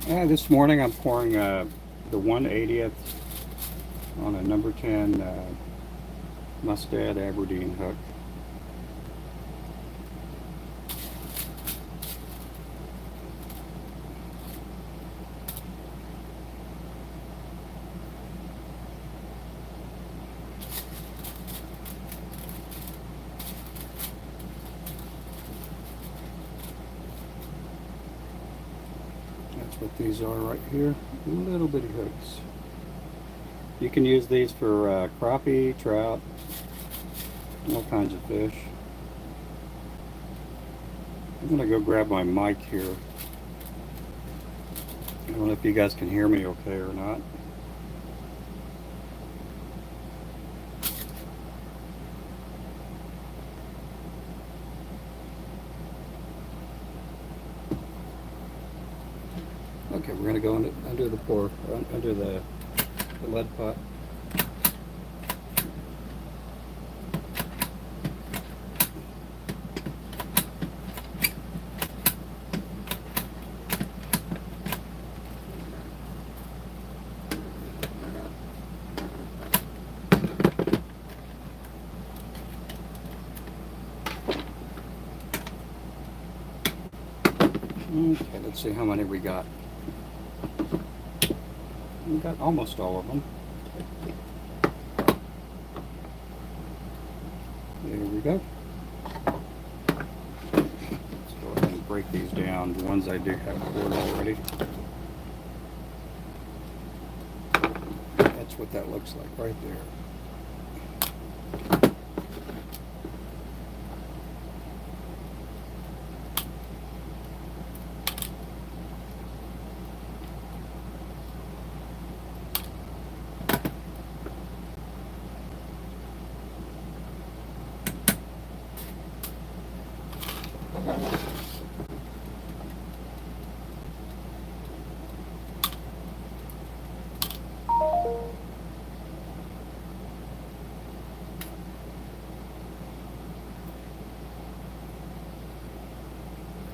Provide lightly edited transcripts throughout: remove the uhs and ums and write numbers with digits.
This morning I'm pouring the 1/80th on a number 10 Mustad Aberdeen hook. That's what these are right here, little bitty hooks. You can use these for crappie, trout, all kinds of fish. I'm gonna go grab my mic here. I don't know if you guys can hear me okay or not. Okay, we're gonna go under the pour, under the lead pot. Okay, let's see how many we got. We got almost all of them. There we go. Let's go ahead and break these down, the ones I do have poured already. That's what that looks like right there.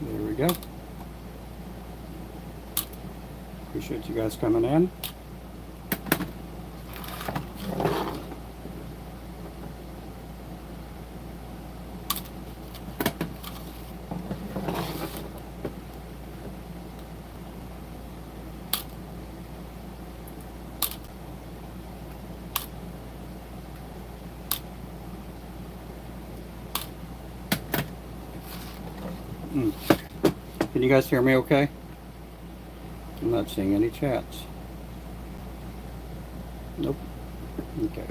There we go. Appreciate you guys coming in. Can you guys hear me okay? I'm not seeing any chats. Nope. Okay.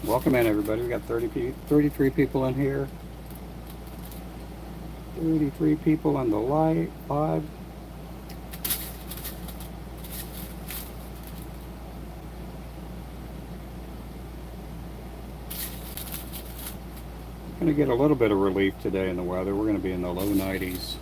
Welcome in, everybody. We got 33 people in here. 33 people on the live. Going to get a little bit of relief today in the weather. We're going to be in the low 90s.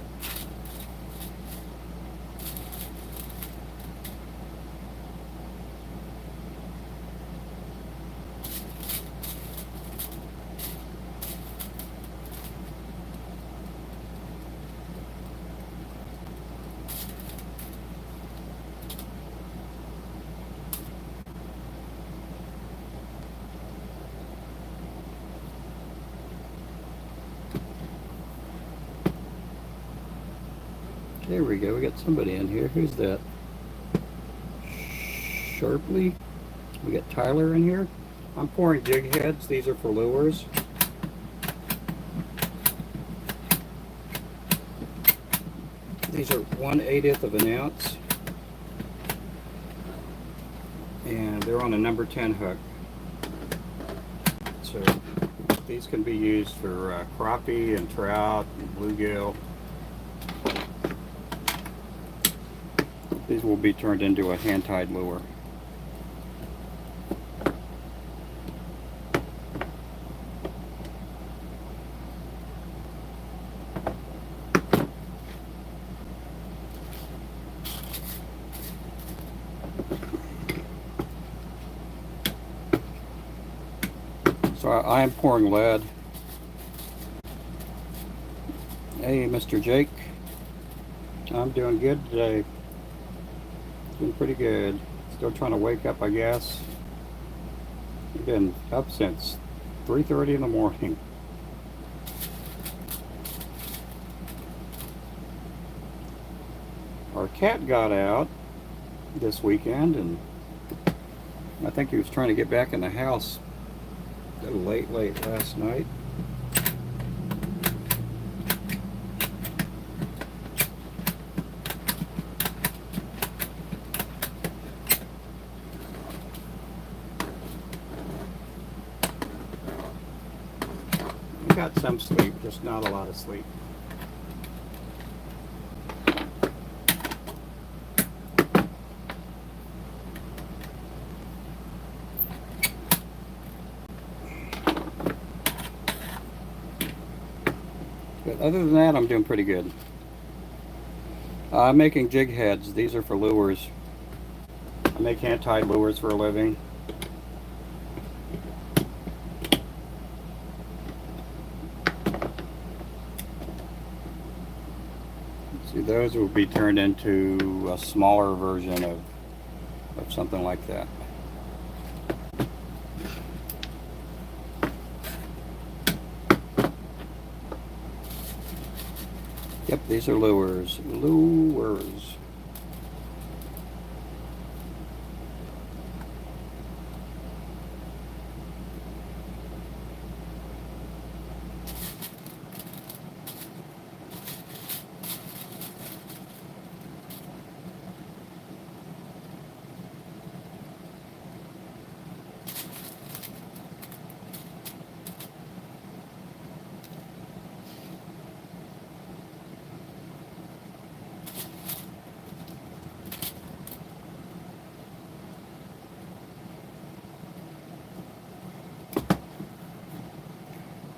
There we go. We got somebody in here. Who's that? Sharply. We got Tyler in here. I'm pouring jig heads. These are for lures. These are 1/80th of an ounce. And they're on a number 10 hook. So these can be used for crappie and trout and bluegill. These will be turned into a hand-tied lure. So I am pouring lead. Hey, Mr. Jake. I'm doing good today. Doing pretty good. Still trying to wake up, I guess. I've been up since 3:30 in the morning. Our cat got out this weekend, and I think he was trying to get back in the house a little late last night. I got some sleep, just not a lot of sleep. But other than that, I'm doing pretty good. I'm making jig heads. These are for lures. I make hand-tied lures for a living. See, those will be turned into a smaller version of something like that. Yep, these are lures. Lures.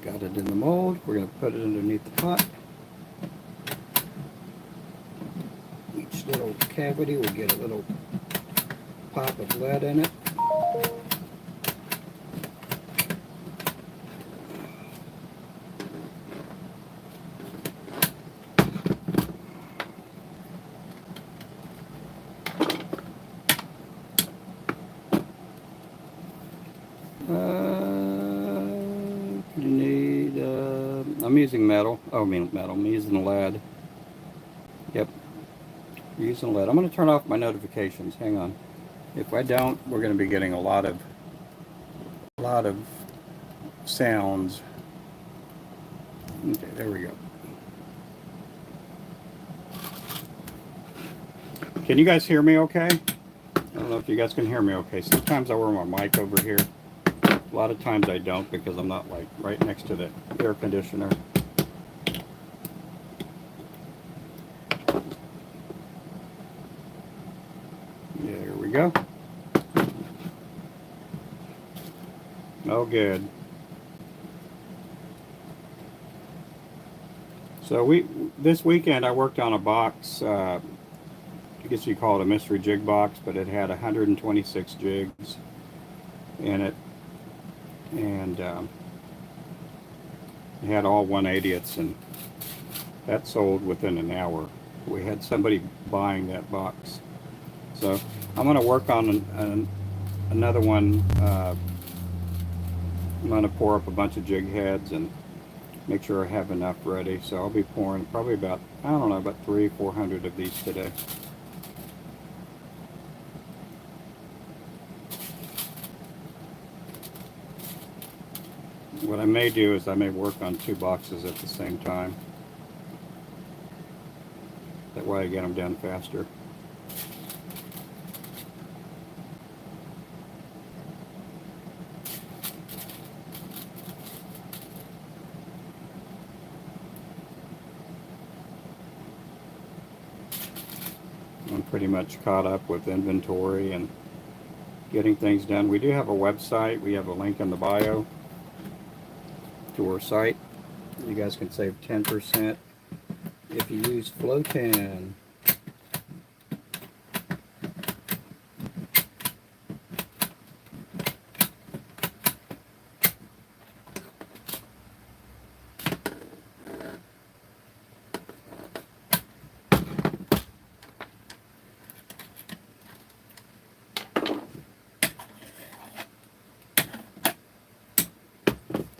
Got it in the mold. We're going to put it underneath the pot. Each little cavity will get a little pop of lead in it. You need, I'm using metal. Oh, I mean metal. I'm using lead. Yep, using lead. I'm going to turn off my notifications. Hang on. If I don't, we're going to be getting a lot of sounds. Okay, there we go. Can you guys hear me okay? I don't know if you guys can hear me okay. Sometimes I wear my mic over here. A lot of times I don't because I'm not like right next to the air conditioner. There we go. Oh, good. So this weekend I worked on a box. I guess you call it a mystery jig box, but it had 126 jigs in it, and it had all 1/80ths, and that sold within an hour. We had somebody buying that box. So I'm going to work on another one. I'm going to pour up a bunch of jig heads and make sure I have enough ready. So I'll be pouring probably about, I don't know, about 300-400 of these today. What I may do is I may work on 2 boxes at the same time. That way I get them done faster. I'm pretty much caught up with inventory and getting things done. We do have a website. We have a link in the bio to our site. You guys can save 10% if you use Flow10.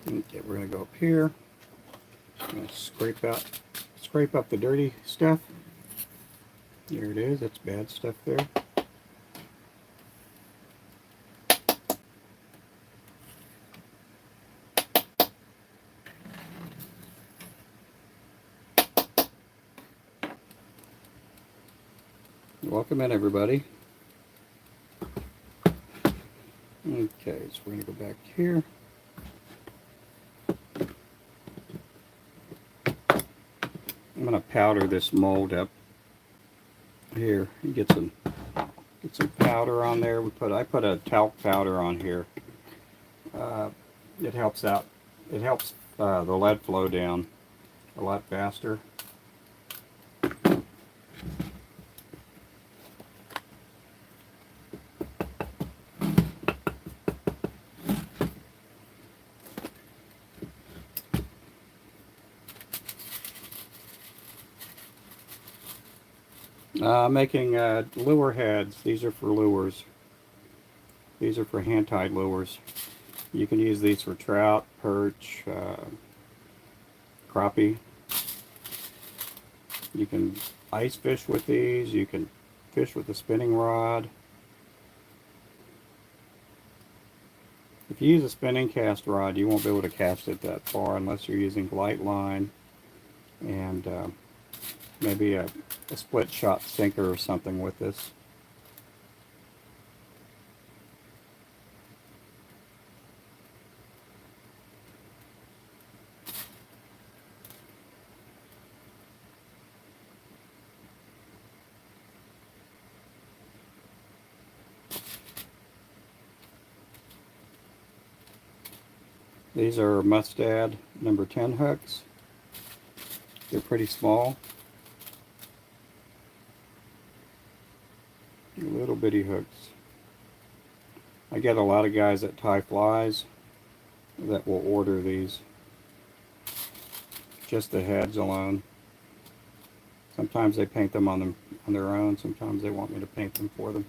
Okay, we're going to go up here. I'm going to scrape up the dirty stuff. There it is. That's bad stuff there. Welcome in, everybody. Okay, so we're going to go back here. I'm going to powder this mold up here. Get some powder on there. I put a talc powder on here. It helps out. It helps the lead flow down a lot faster. Making lure heads. These are for lures. These are for hand-tied lures. You can use these for trout, perch, crappie. You can ice fish with these. You can fish with a spinning rod. If you use a spinning cast rod, you won't be able to cast it that far unless you're using light line and maybe a split shot sinker or something with this. These are Mustad number 10 hooks. They're pretty small. Little bitty hooks. I get a lot of guys that tie flies that will order these. Just the heads alone. Sometimes they paint them on their own. Sometimes they want me to paint them for them.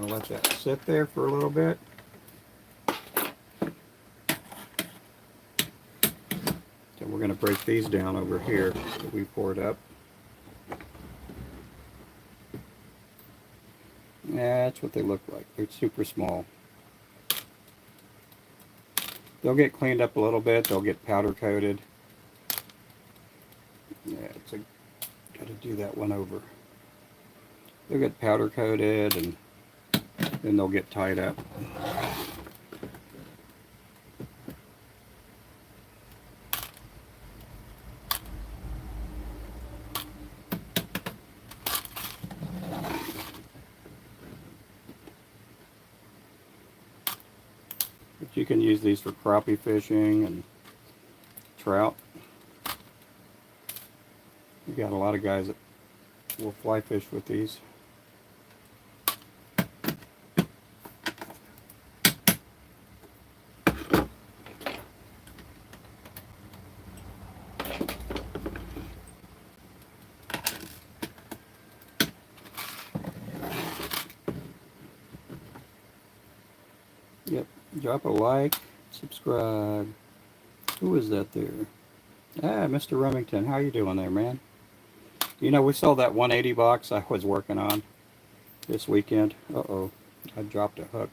Let that sit there for a little bit. So we're going to break these down over here that we poured up. That's what they look like. They're super small. They'll get cleaned up a little bit. They'll get powder coated. Yeah, got to do that one over. They'll get powder coated and then they'll get tied up. But you can use these for crappie fishing and trout. You got a lot of guys that will fly fish with these. Yep, drop a like, subscribe. Who is that there? Ah, Mr. Remington, how you doing there, man? You know, we sold that 180 box I was working on this weekend. Uh-oh, I dropped a hook.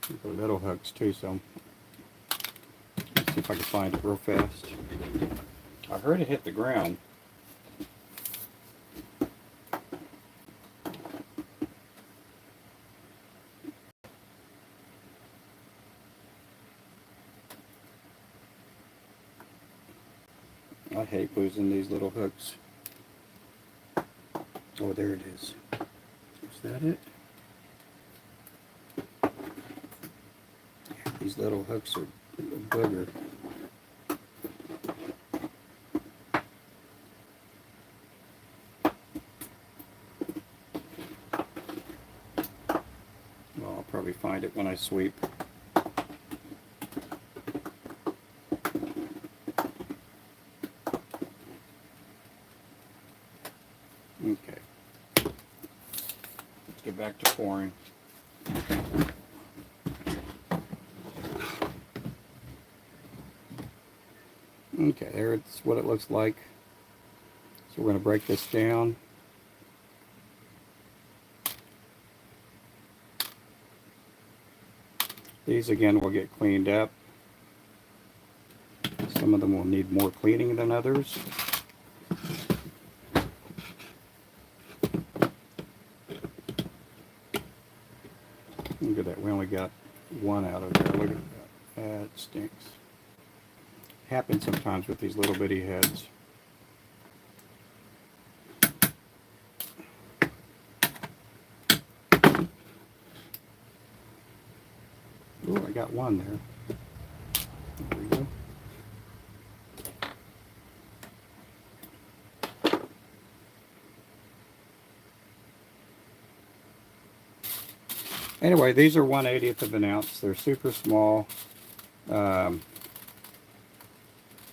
These are little hooks too, so let's see if I can find it real fast. I heard it hit the ground. I hate losing these little hooks. Oh, there it is. Is that it? These little hooks are a booger. probably find it when I sweep. Okay. Let's get back to pouring. Okay, there's what it looks like. So we're going to break this down. These again will get cleaned up. Some of them will need more cleaning than others. Look at that, we only got one out of there. Look at that, that stinks. Happens sometimes with these little bitty heads. Oh, I got one there. There we go. Anyway, these are 1/80th of an ounce. They're super small.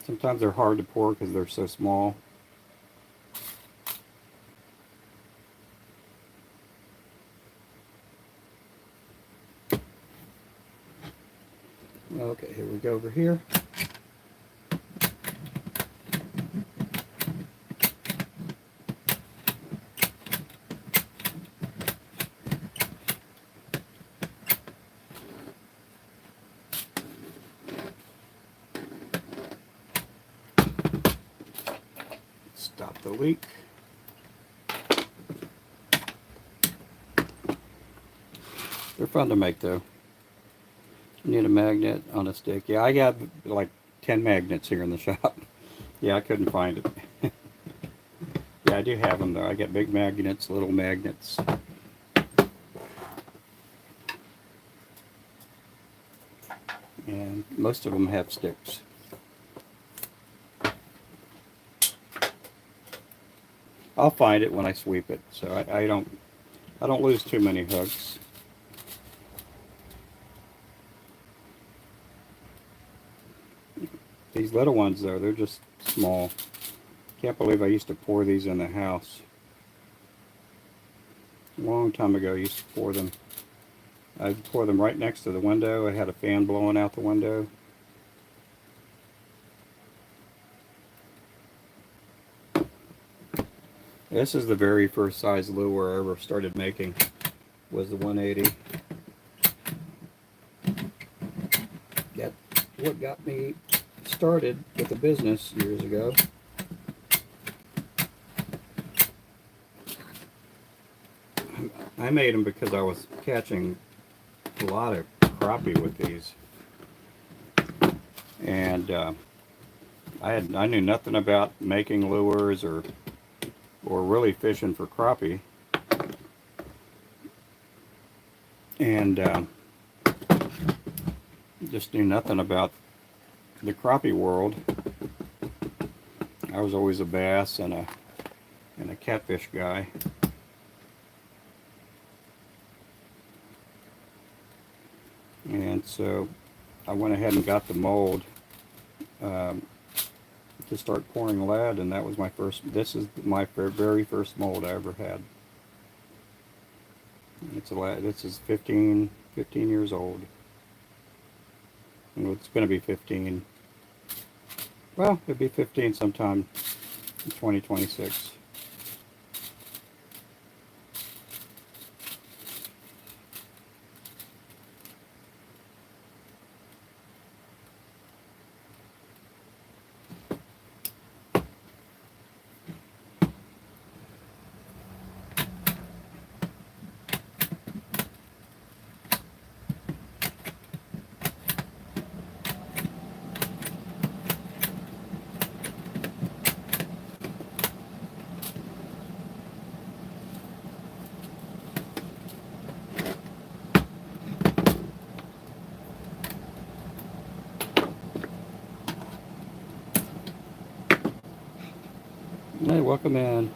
Sometimes they're hard to pour because they're so small. Okay, here we go over here. Stop the leak. They're fun to make though. You need a magnet on a stick. Yeah, I got like 10 magnets here in the shop. Yeah, I couldn't find it. Yeah, I do have them though. I got big magnets, little magnets. And most of them have sticks. I'll find it when I sweep it, so I don't lose too many hooks. These little ones though, they're just small. Can't believe I used to pour these in the house. A long time ago I used to pour them. I'd pour them right next to the window. I had a fan blowing out the window. This is the very first size lure I ever started making, was the 180. That's what got me started with the business years ago. I made them because I was catching a lot of crappie with these, and I knew nothing about making lures or really fishing for crappie, and just knew nothing about the crappie world. I was always a bass and a catfish guy. And so I went ahead and got the mold to start pouring lead, and that was my first. This is my very first mold I ever had. It's a lead. This is 15 years old. And it's going to be 15. Well, it'll be 15 sometime in 2026. Hey, welcome in.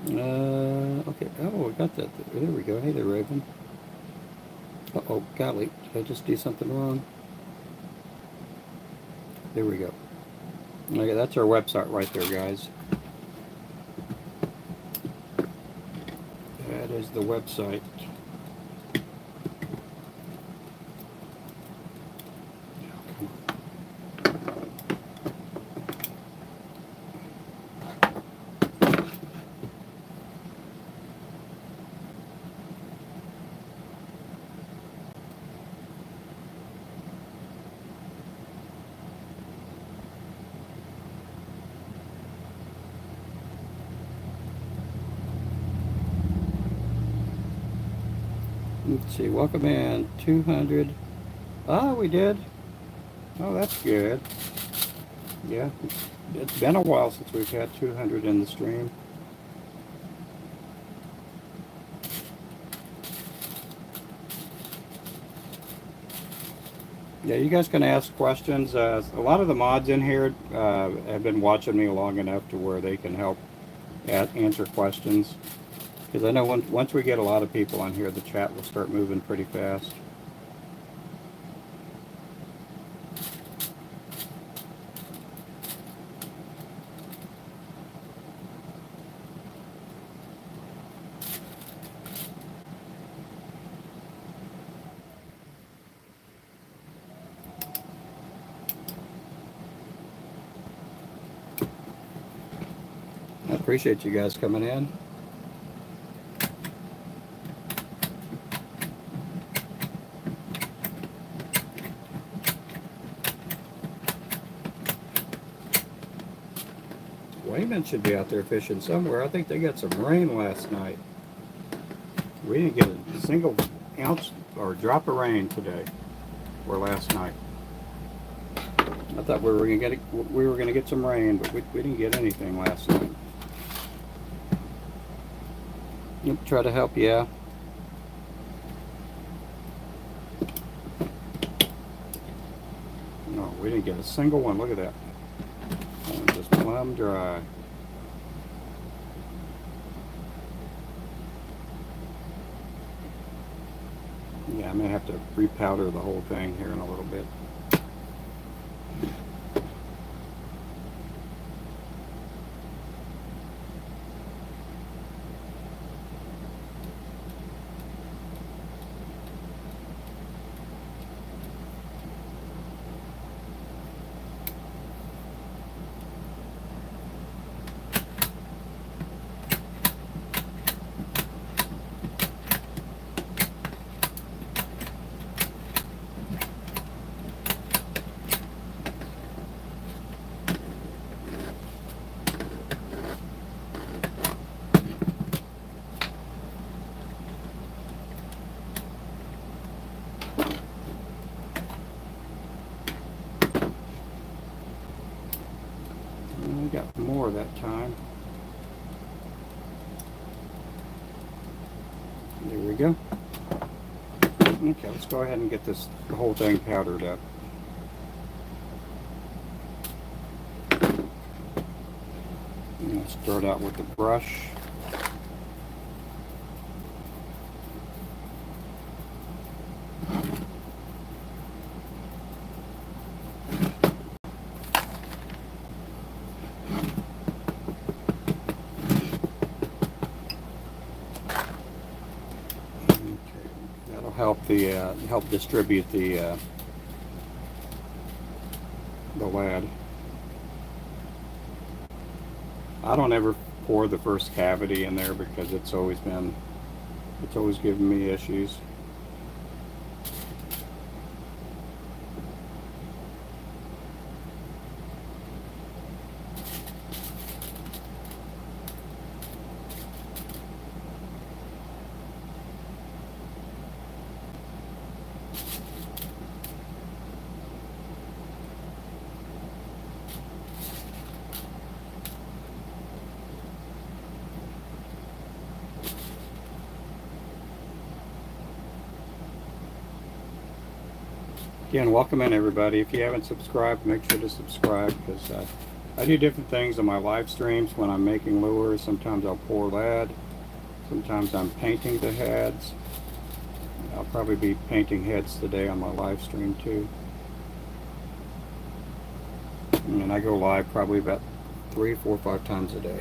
Okay. Oh, we got that. There we go. Hey there, Raven. Uh-oh, golly, did I just do something wrong? There we go. Okay, that's our website right there, guys. That is the website. Let's see, welcome in 200. Ah, we did. Oh, that's good. Yeah, it's been a while since we've had 200 in the stream. Yeah, you guys can ask questions. A lot of the mods in here have been watching me long enough to where they can help answer questions. Because I know once we get a lot of people on here, the chat will start moving pretty fast. I appreciate you guys coming in. Wayman should be out there fishing somewhere. I think they got some rain last night. We didn't get a single ounce or drop of rain today or last night. I thought we were gonna get some rain, but we didn't get anything last night. Yep, try to help you out. No, we didn't get a single one. Look at that. Just plumb dry. Yeah, I may have to repowder the whole thing here in a little bit. We got more that time. There we go. Okay, let's go ahead and get the whole thing powdered up. I'm going to start out with the brush. Help distribute the lead. I don't ever pour the first cavity in there because it's always given me issues. Again, welcome in everybody. If you haven't subscribed, make sure to subscribe because I do different things on my live streams when I'm making lures. Sometimes I'll pour lead. Sometimes I'm painting the heads. I'll probably be painting heads today on my live stream too. And I go live probably about 3, 4, 5 times a day.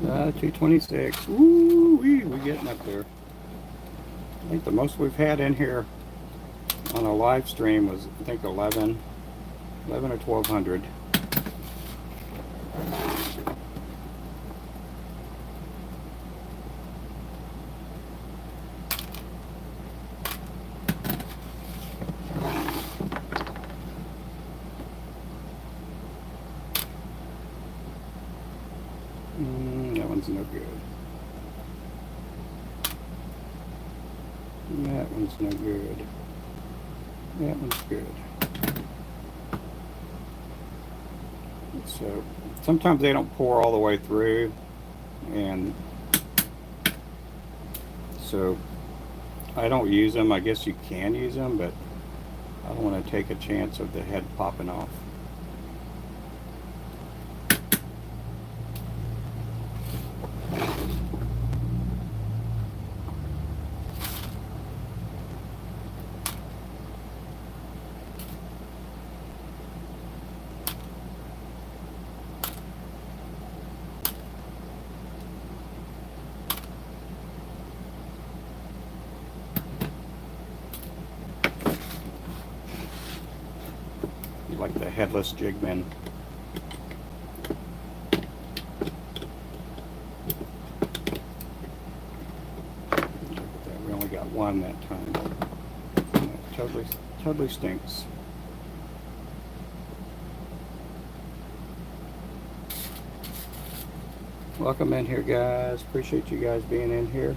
Uh, 226. Woo wee, we're getting up there. I think the most we've had in here on a live stream was, I think, 11 or 1200. That one's no good. That one's no good. That one's good. So sometimes they don't pour all the way through, and so I don't use them. I guess you can use them, but I don't want to take a chance of the head popping off. Like the headless jigmen. We only got one that time. That totally stinks. Welcome in here, guys. Appreciate you guys being in here.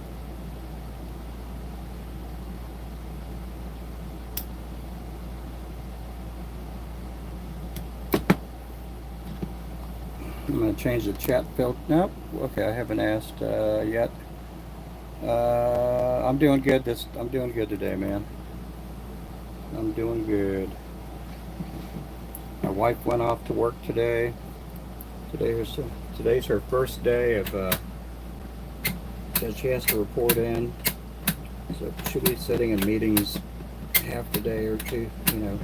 I'm going to change the chat filter. Nope. Okay, I haven't asked yet. I'm doing good. I'm doing good today, man. I'm doing good. My wife went off to work today. Today's her first day of that she has to report in. So she'll be sitting in meetings half the day or two. You know,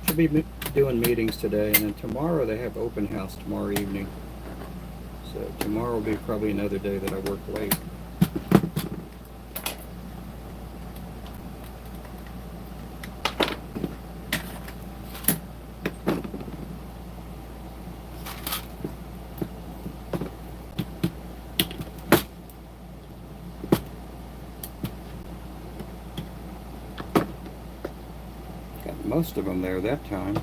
she'll be doing meetings today, and then tomorrow they have open house tomorrow evening. So tomorrow will be probably another day that I work late. Got most of them there that time.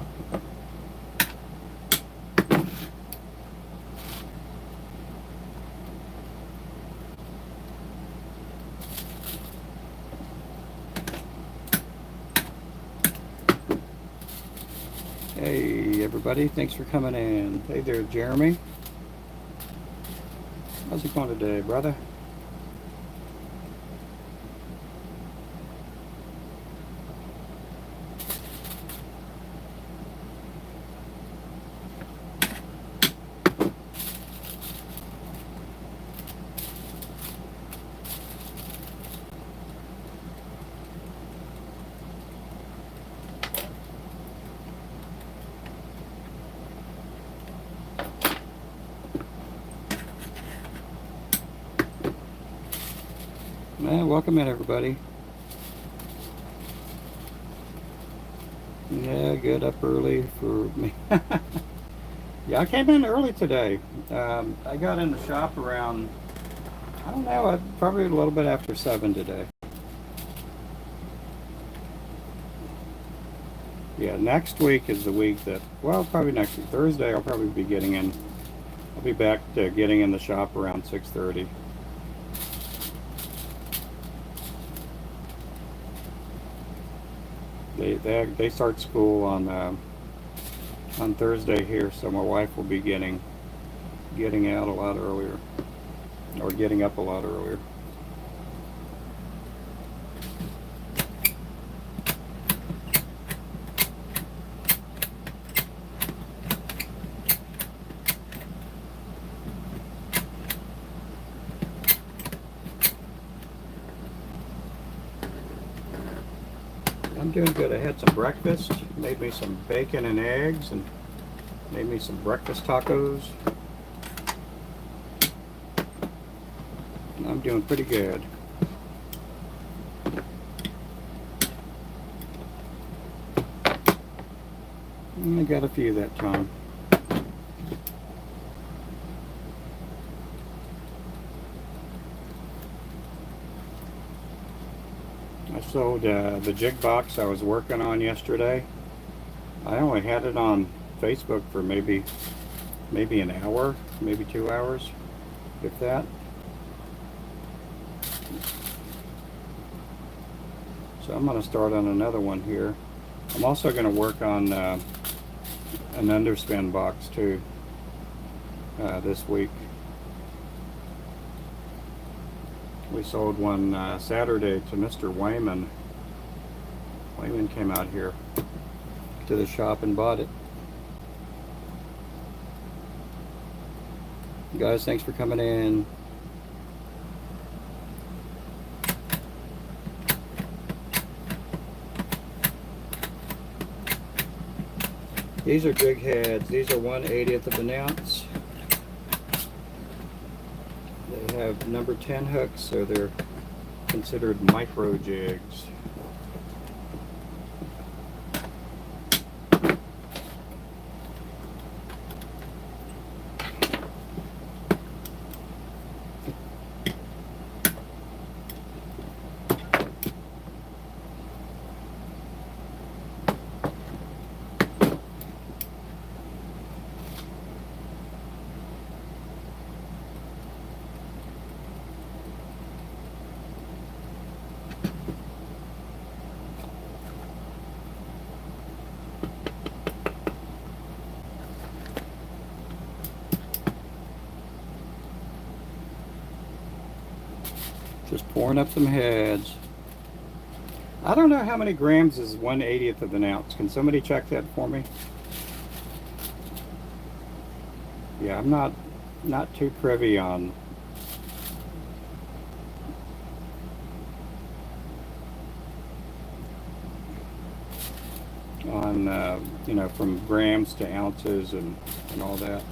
Hey everybody, thanks for coming in. Hey there, Jeremy. How's it going today, brother? Welcome in, everybody. Yeah, good, up early for me. Yeah, I came in early today. I got in the shop around, I don't know, probably a little bit after 7 today. Yeah, next week is the week that, well, probably next week, Thursday, I'll probably be getting in. I'll be back to getting in the shop around 6:30. They start school on Thursday here, so my wife will be getting out a lot earlier, or getting up a lot earlier. I'm doing good. I had some breakfast, made me some bacon and eggs, and made me some breakfast tacos. I'm doing pretty good. I got a few that time. I sold the jig box I was working on yesterday. I only had it on Facebook for maybe an hour, maybe 2 hours, if that. So I'm going to start on another one here. I'm also going to work on an underspin box too this week. We sold one Saturday to Mr. Wayman. Wayman came out here to the shop and bought it. Guys, thanks for coming in. These are jig heads. These are 1/80th of an ounce. They have number 10 hooks, so they're considered micro jigs. Just pouring up some heads. I don't know how many grams is 1/80th of an ounce. Can somebody check that for me? Yeah, I'm not too privy on you know, from grams to ounces and all that.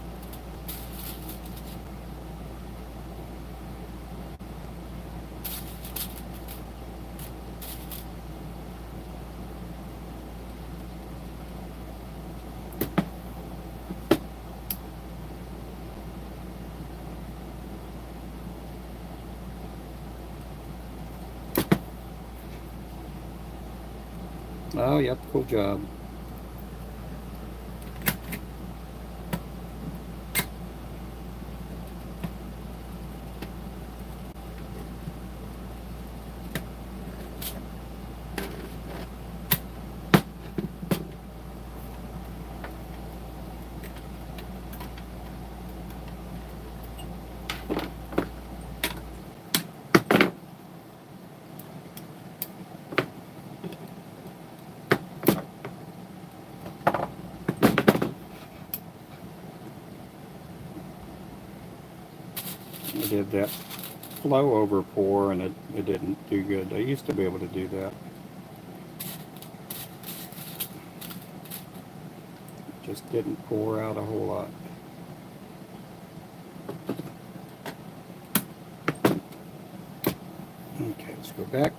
Oh, yep, cool job. I did that flow over pour and it didn't do good. I used to be able to do that. Just didn't pour out a whole lot. Okay, let's go back.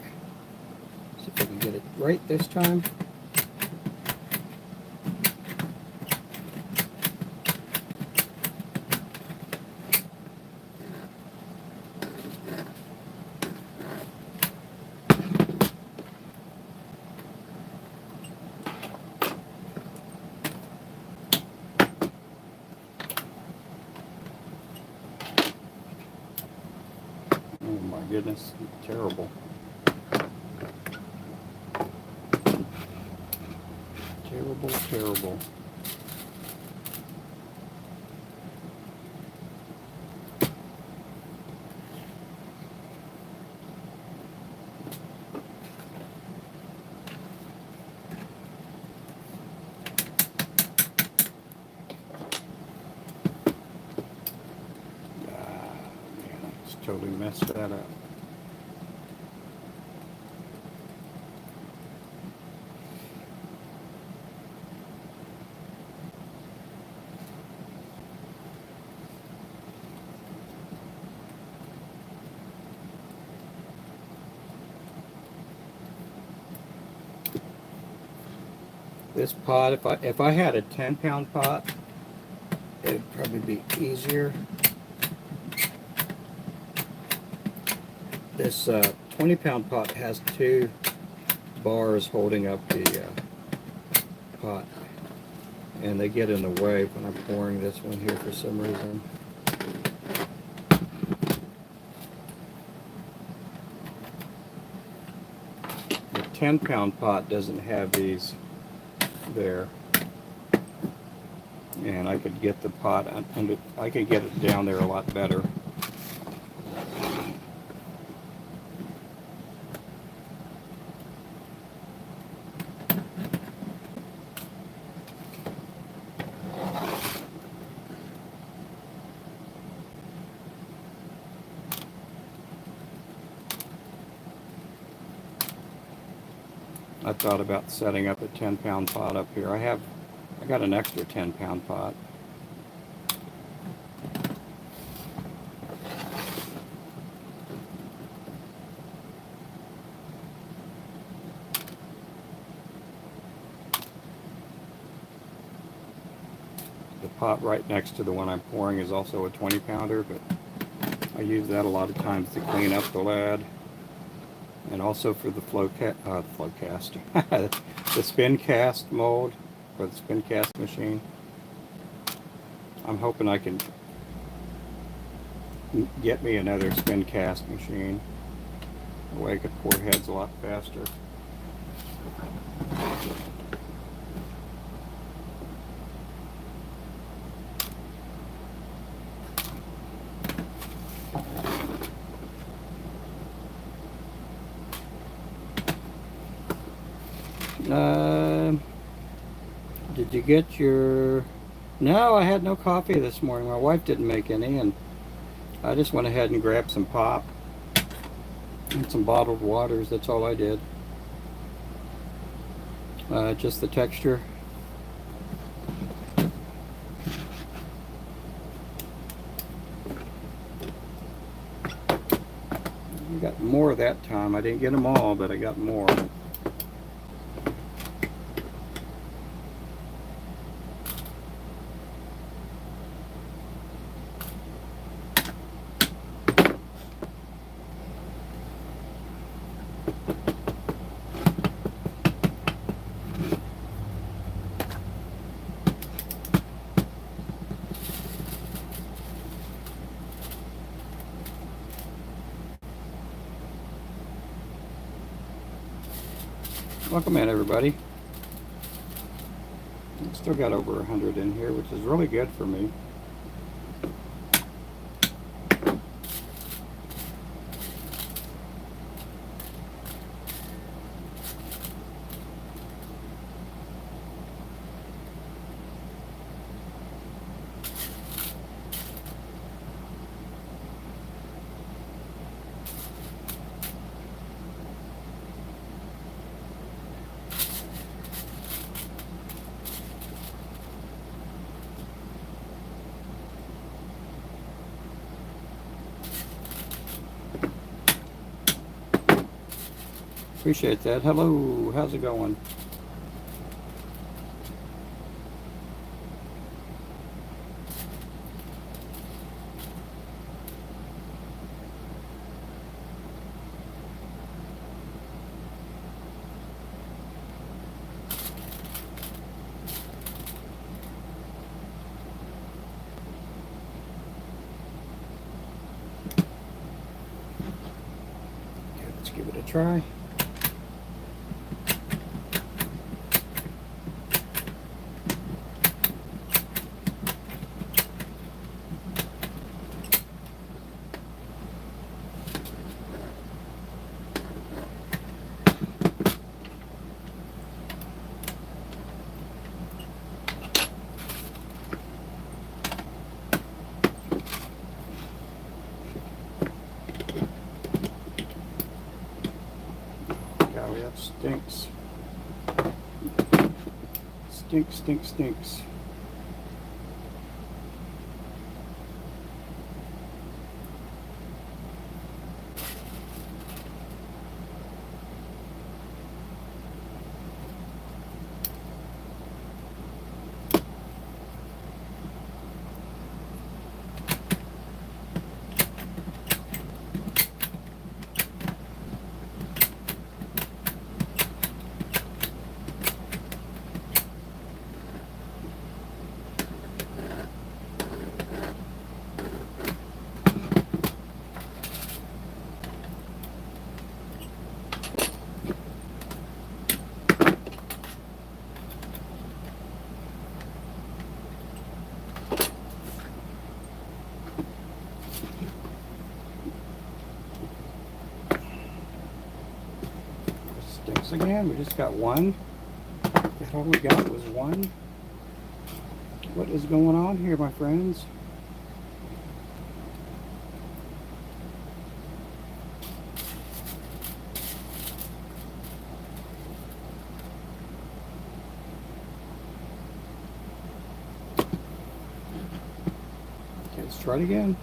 See if I can get it right this time. Oh my goodness, terrible. Terrible, terrible. Man, I just totally messed that up. This pot, if I had a 10-pound pot, it'd probably be easier. This 20-pound pot has 2 bars holding up the pot, and they get in the way when I'm pouring this one here for some reason. The 10-pound pot doesn't have these there, and I could get the pot under, I could get it down there a lot better. I thought about setting up a 10-pound pot up here. I got an extra 10-pound pot. The pot right next to the one I'm pouring is also a 20-pounder, but I use that a lot of times to clean up the lead. And also for the the spin cast mold for the spin cast machine. I'm hoping I can get me another spin cast machine. That way I could pour heads a lot faster. Did you get your... No, I had no coffee this morning. My wife didn't make any, and I just went ahead and grabbed some pop and some bottled waters. That's all I did. Just the texture. I got more that time. I didn't get them all, but I got more. Welcome in, everybody. Still got over 100 in here, which is really good for me. Appreciate that. Hello, how's it going? Okay, let's give it a try. Stuff stinks. Stinks. Stinks again. We just got one. That's all we got was one. What is going on here, my friends? Okay, let's try it again.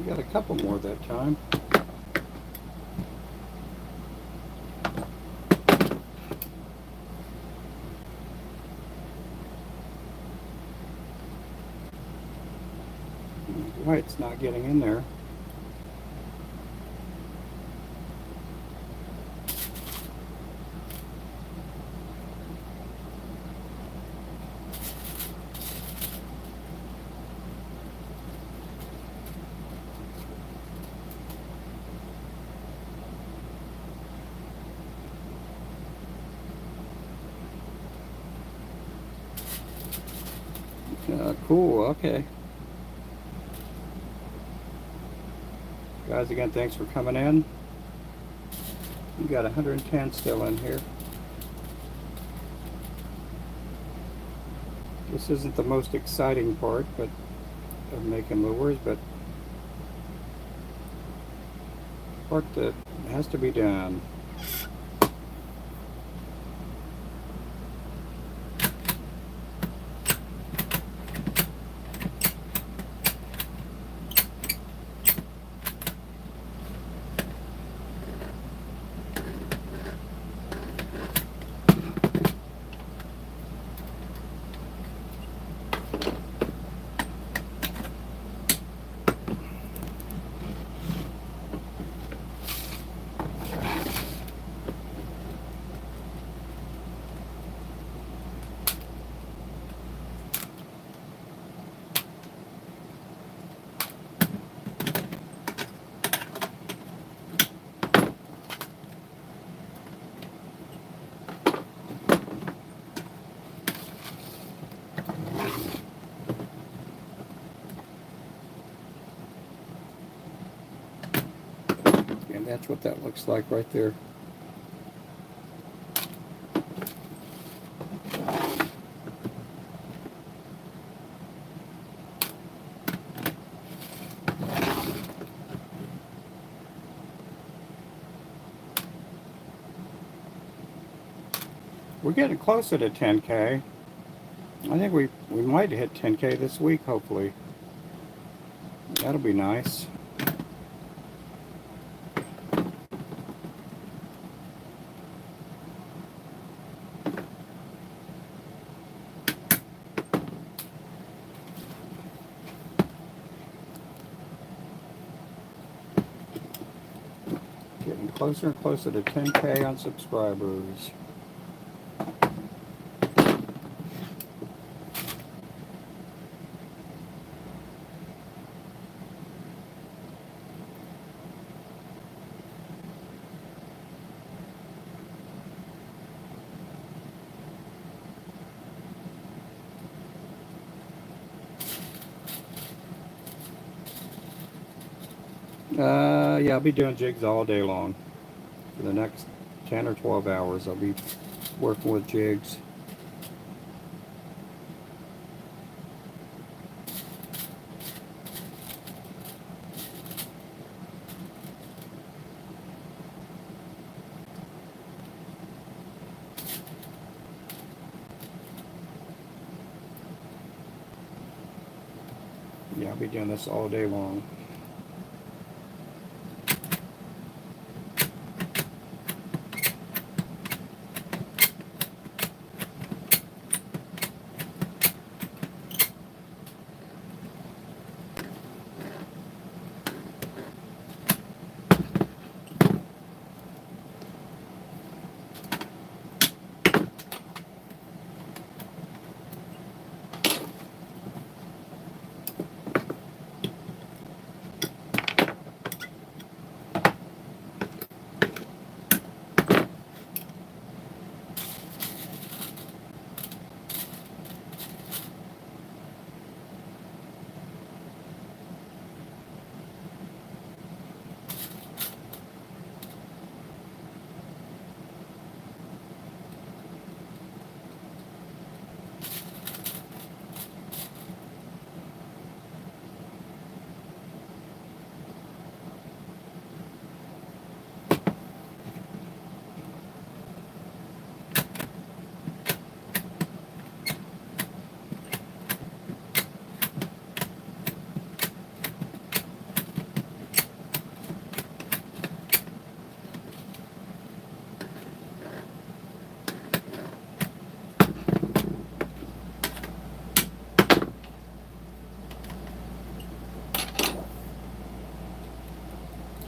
Got a couple more that time. Why it's not getting in there. Cool, okay. Guys, again, thanks for coming in. We got 110 still in here. This isn't the most exciting part, but of making lures, but part that has to be done. And that's what that looks like right there. We're getting closer to 10K. I think we might hit 10K this week, hopefully. That'll be nice. Getting closer and closer to 10K on subscribers. Yeah, I'll be doing jigs all day long. For the next 10 or 12 hours, I'll be working with jigs. Yeah, I'll be doing this all day long.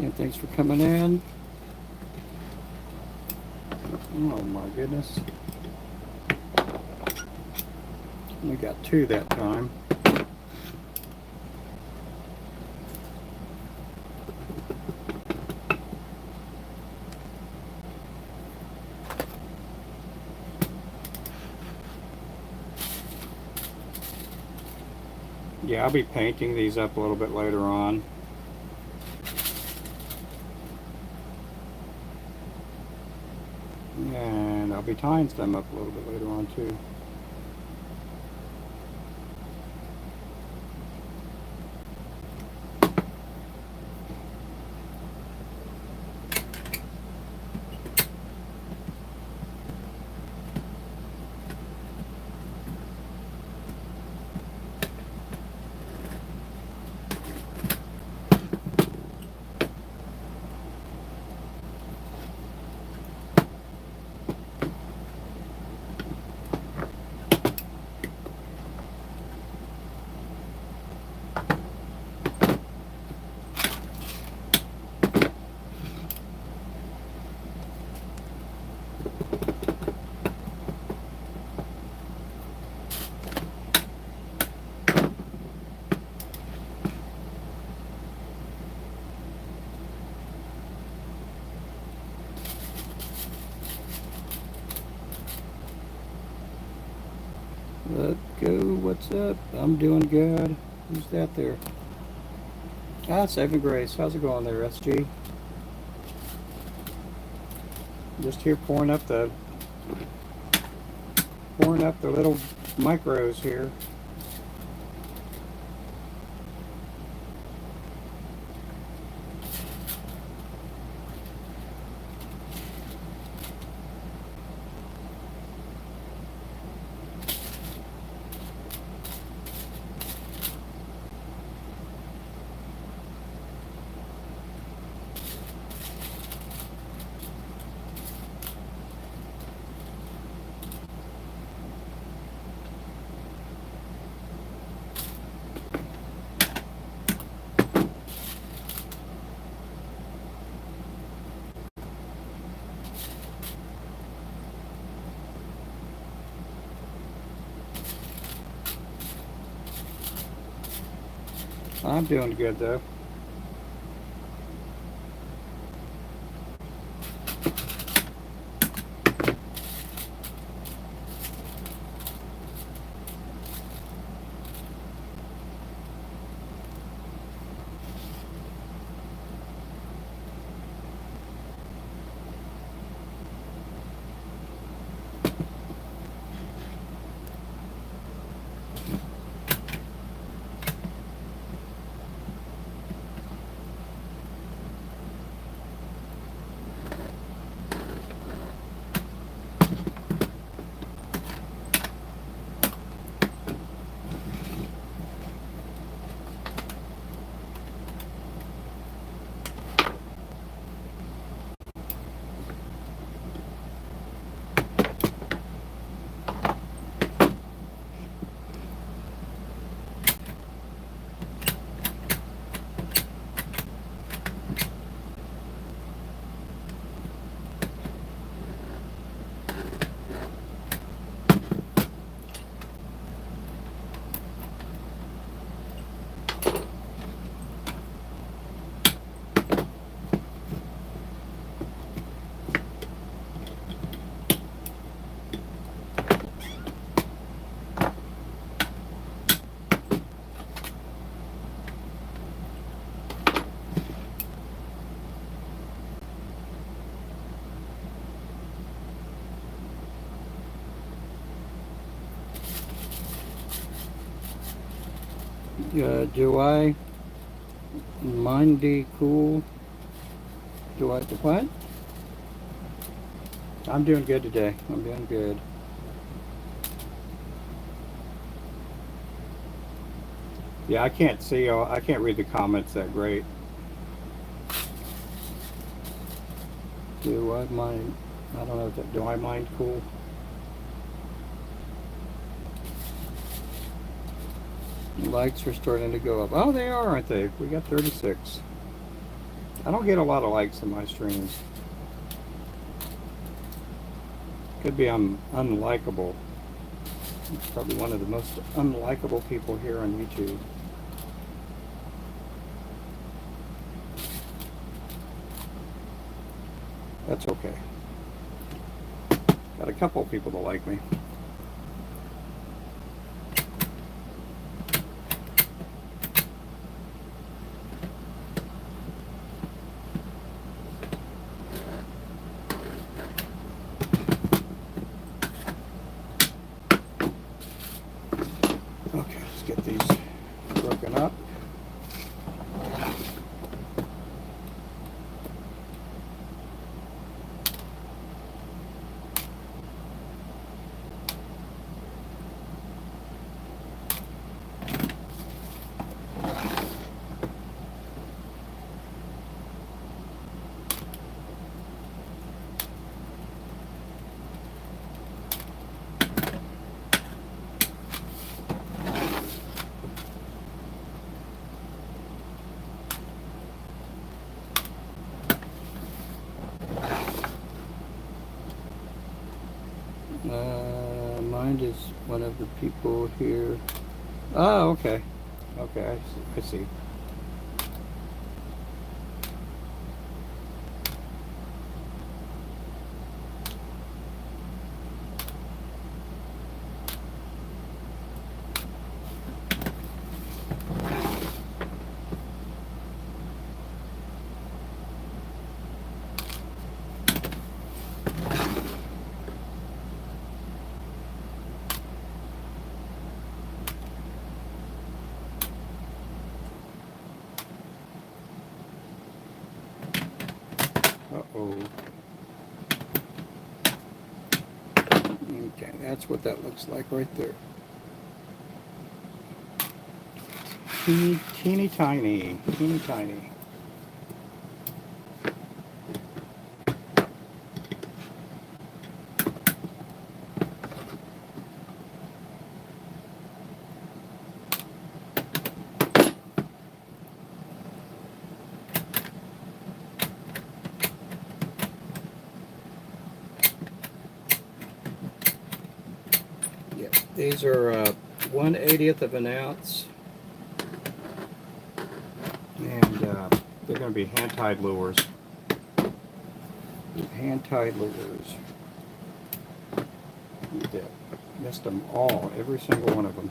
And thanks for coming in. Oh my goodness. We got 2 that time. Yeah, I'll be painting these up a little bit later on. And I'll be tying them up a little bit later on too. Let's go. What's up? I'm doing good. Who's that there? Ah, Saving Grace. How's it going there, SG? Just here pouring up the little micros here. I'm doing good though. Do I mind the cool? Do I what? I'm doing good today. I'm doing good. Yeah, I can't see. I can't read the comments that great. Do I mind? I don't know. Do I mind cool? Likes are starting to go up. Oh, they are, aren't they? We got 36. I don't get a lot of likes in my streams. Could be I'm unlikable. I'm probably one of the most unlikable people here on YouTube. That's okay. Got a couple of people that like me. Okay, let's get these broken up. Mind is one of the people here. Oh, okay. Okay, I see. Uh-oh. Okay, that's what that looks like right there. Teeny, teeny tiny. Teeny tiny. Yeah, these are 1/80th of an ounce. And they're going to be hand-tied lures. Hand-tied lures. Yeah, missed them all, every single one of them.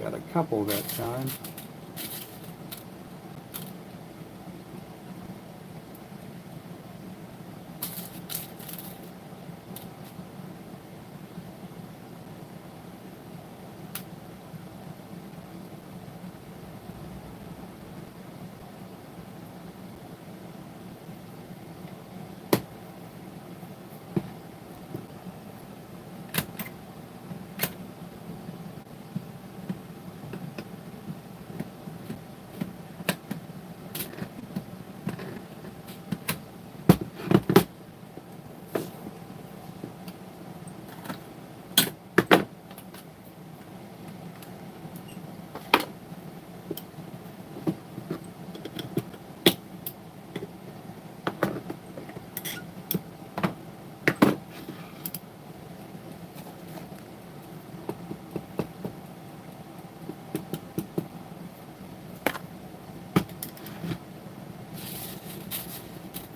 Got a couple that time.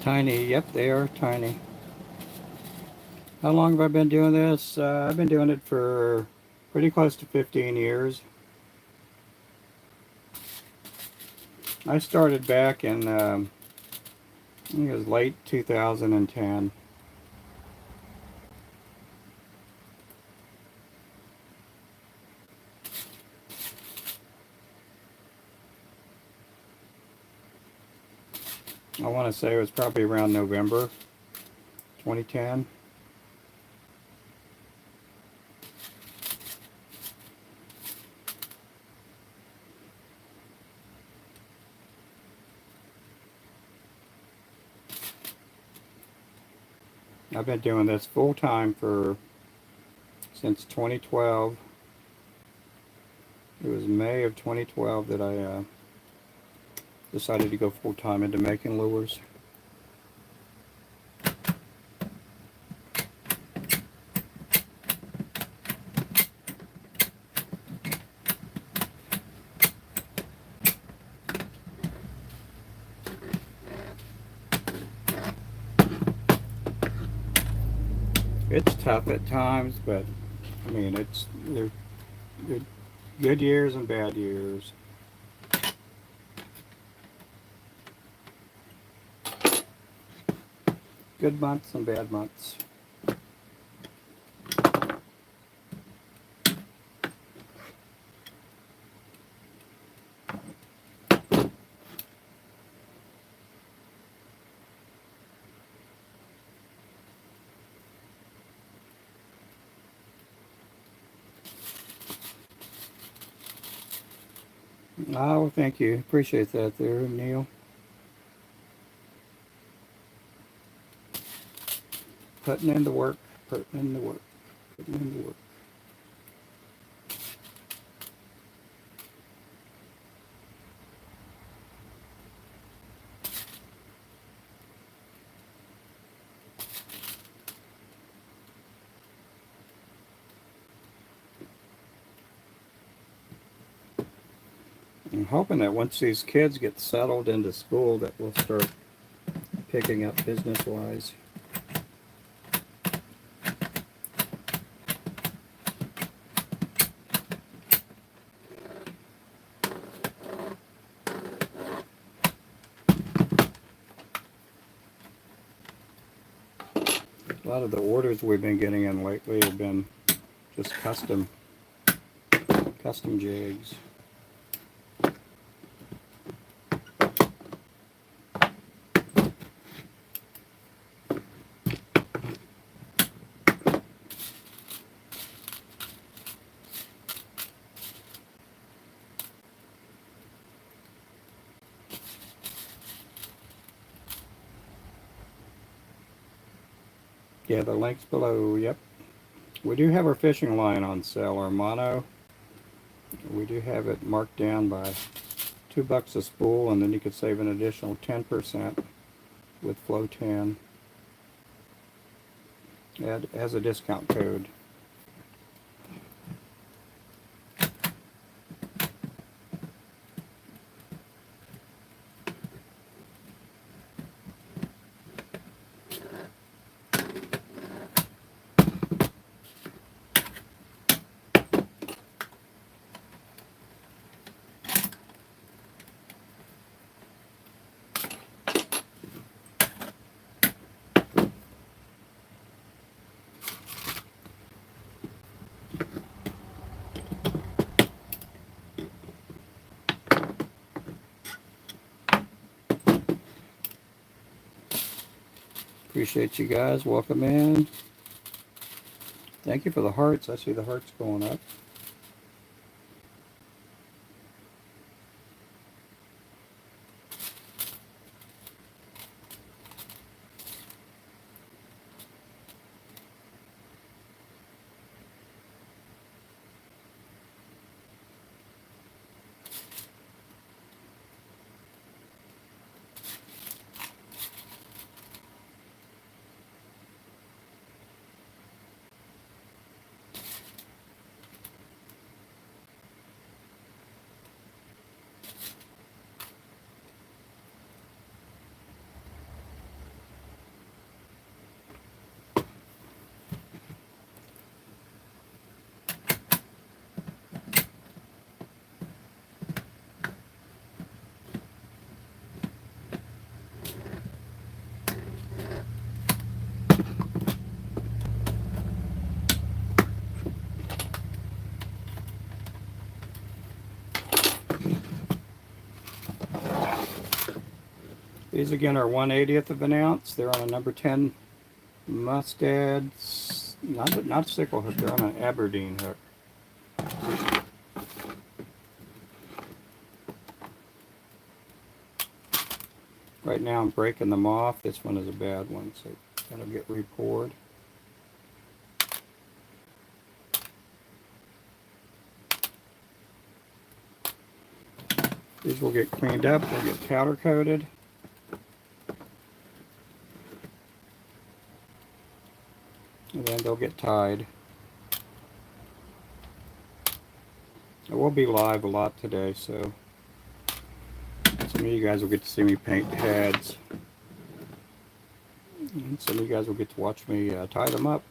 tiny. Yep, they are tiny. How long have I been doing this? I've been doing it for pretty close to 15 years. I started back in, I think it was late 2010. I want to say it was probably around November 2010. I've been doing this full time since 2012. It was May of 2012 that I decided to go full time into making lures. It's tough at times, but I mean, they're good years and bad years. Good months and bad months. Oh, thank you. Appreciate that there, Neil. Putting in the work, putting in the work, putting in the work. I'm hoping that once these kids get settled into school that we'll start picking up business-wise. A lot of the orders we've been getting in lately have been just custom jigs. Yeah, the link's below. Yep. We do have our fishing line on sale, our mono. We do have it marked down by $2 a spool, and then you could save an additional 10% with Flow 10 as a discount code. Appreciate you guys. Welcome in. Thank you for the hearts. I see the hearts going up. These again are 1/80th of an ounce. They're on a number 10 Mustad, not sickle hook, they're on an Aberdeen hook. Right now I'm breaking them off. This one is a bad one, so that'll get re-poured. These will get cleaned up, they'll get powder coated. And then they'll get tied. I will be live a lot today, so some of you guys will get to see me paint heads. And some of you guys will get to watch me tie them up.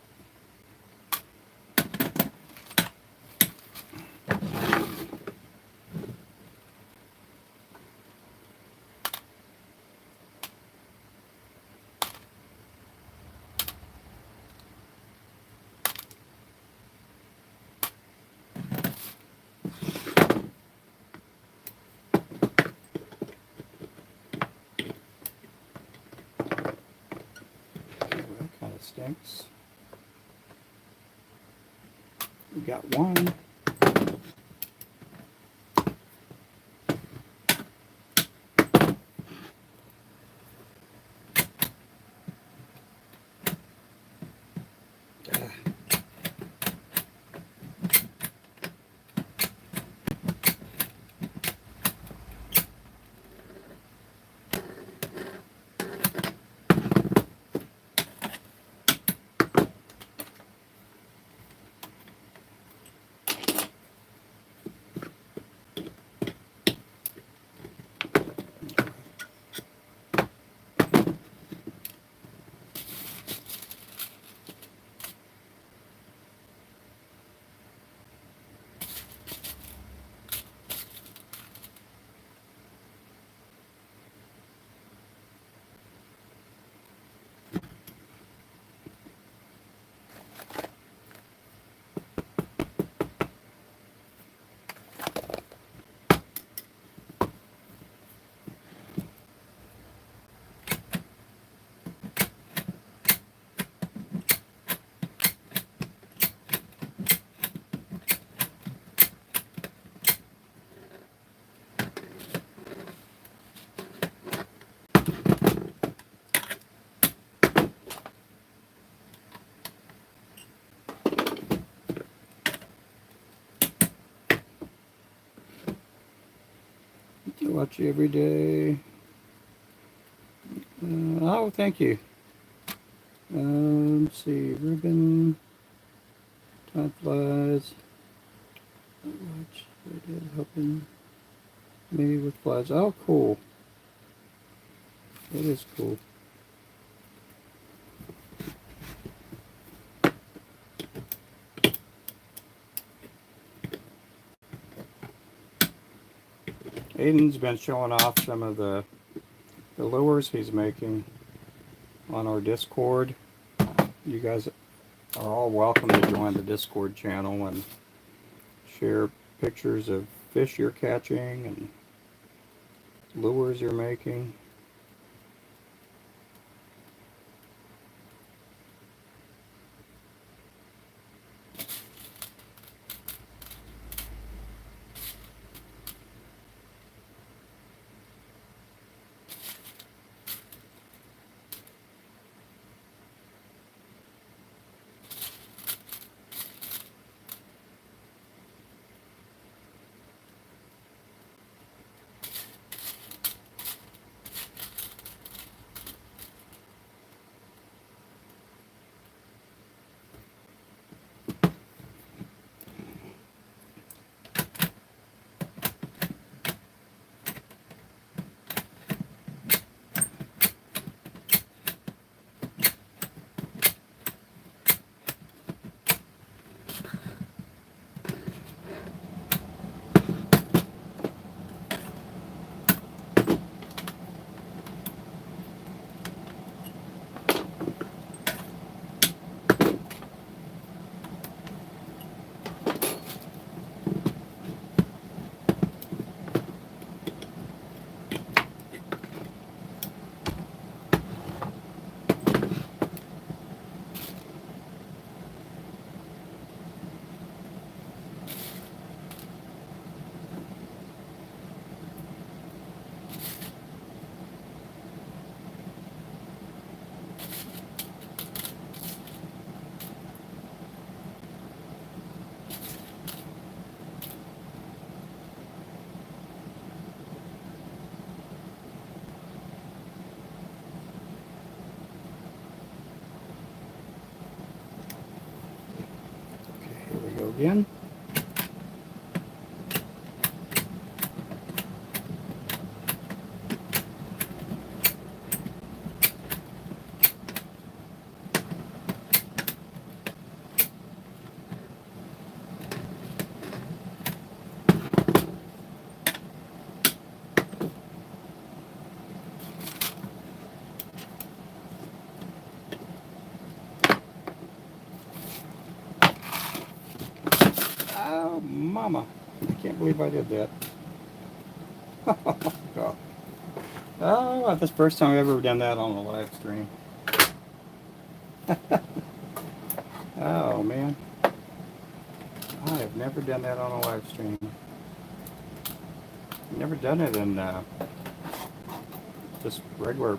Stinks. We got one. Watch you every day. Oh, thank you. Let's see, Ruben, time flies. Watch, helping me with flies. Oh, cool. That is cool. Aiden's been showing off some of the lures he's making on our Discord. You guys are all welcome to join the Discord channel and share pictures of fish you're catching and lures you're making. again. Oh, mama. I can't believe I did that. Oh, God. Oh, that's the first time I've ever done that on a live stream. Oh, man. I have never done that on a live stream. Never done it in just regular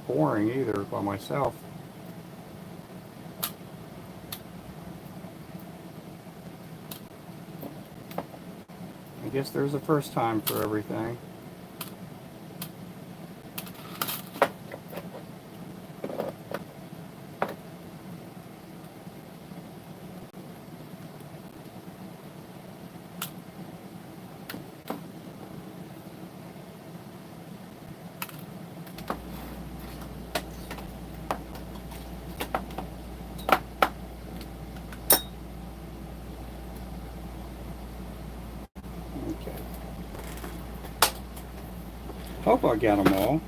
boring either by myself. I guess there's a first time for everything. Okay. Hope I got them all.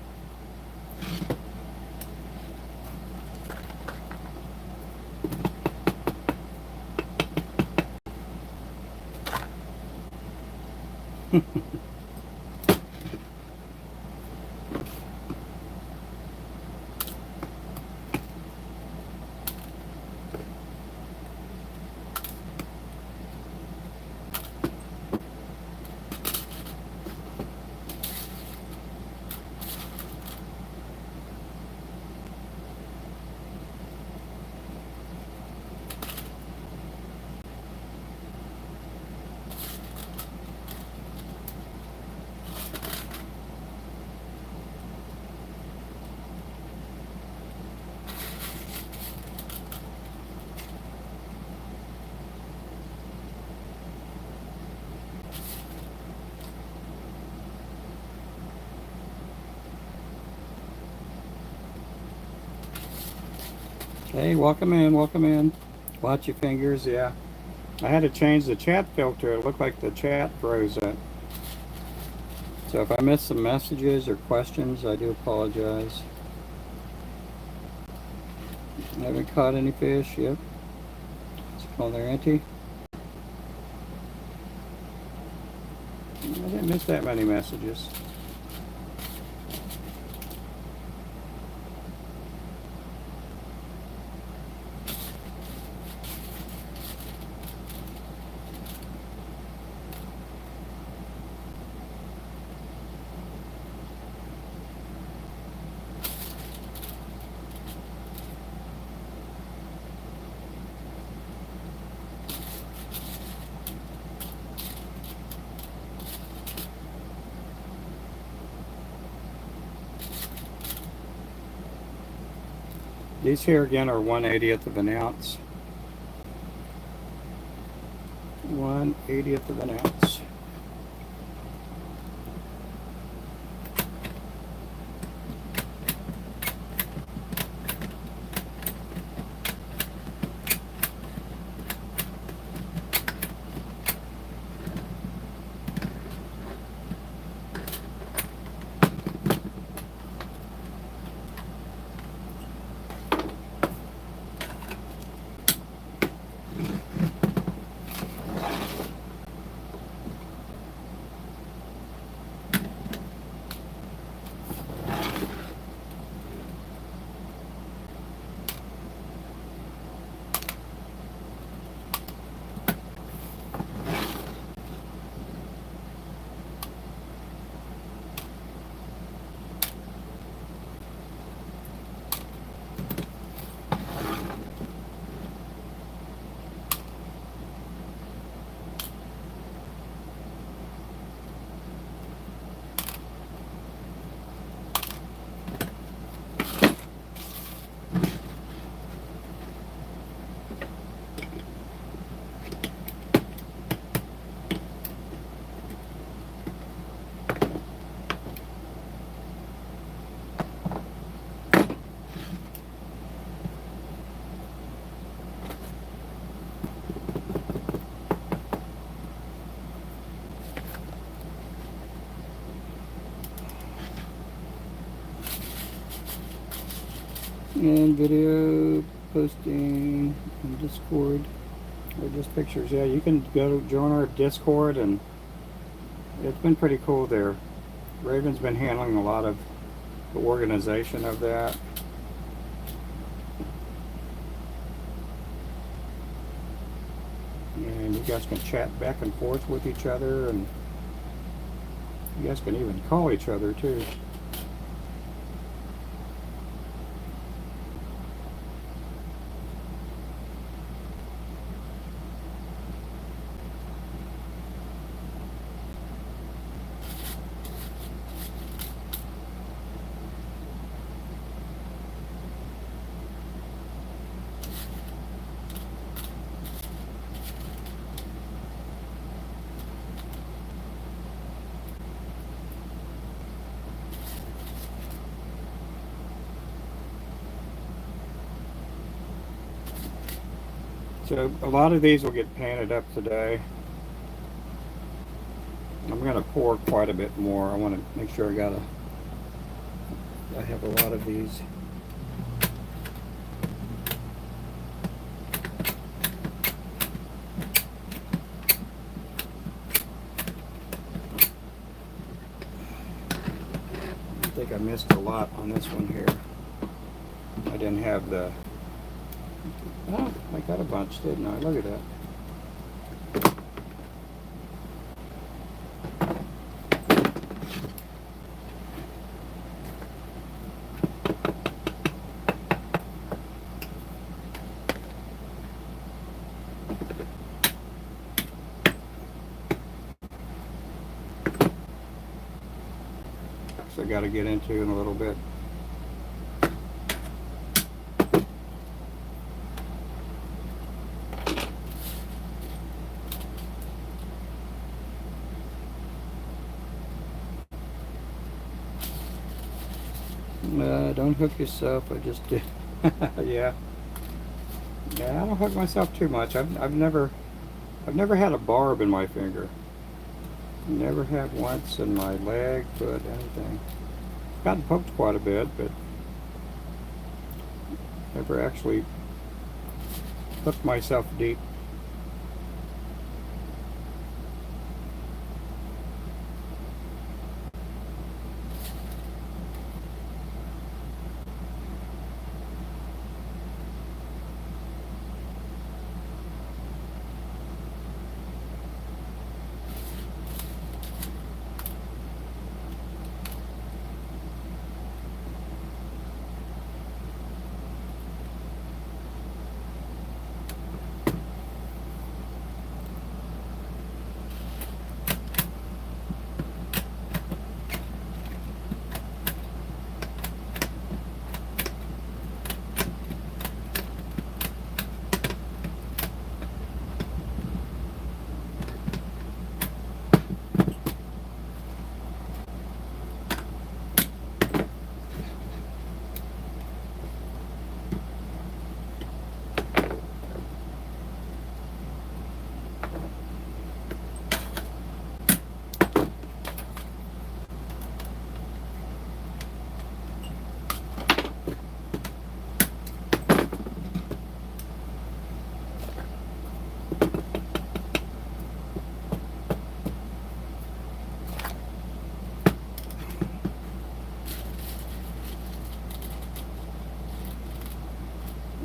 Hey, welcome in, welcome in. Watch your fingers, yeah. I had to change the chat filter. It looked like the chat froze up. So if I missed some messages or questions, I do apologize. Haven't caught any fish yet. Oh, they're empty. I didn't miss that many messages. These here again are 1/80th of an ounce. 1/80th of an ounce. And video posting in Discord, or just pictures. Yeah, you can go join our Discord, and it's been pretty cool there. Raven's been handling a lot of the organization of that. And you guys can chat back and forth with each other, and you guys can even call each other too. So a lot of these will get painted up today. I'm going to pour quite a bit more. I want to make sure I have a lot of these. I think I missed a lot on this one here. I didn't have the... Oh, I got a bunch, didn't I? Look at that. So I got to get into in a little bit. Don't hook yourself. I just did. Yeah. Yeah, I don't hook myself too much. I've never had a barb in my finger. Never have once in my leg, foot, anything. Gotten poked quite a bit, but never actually hooked myself deep.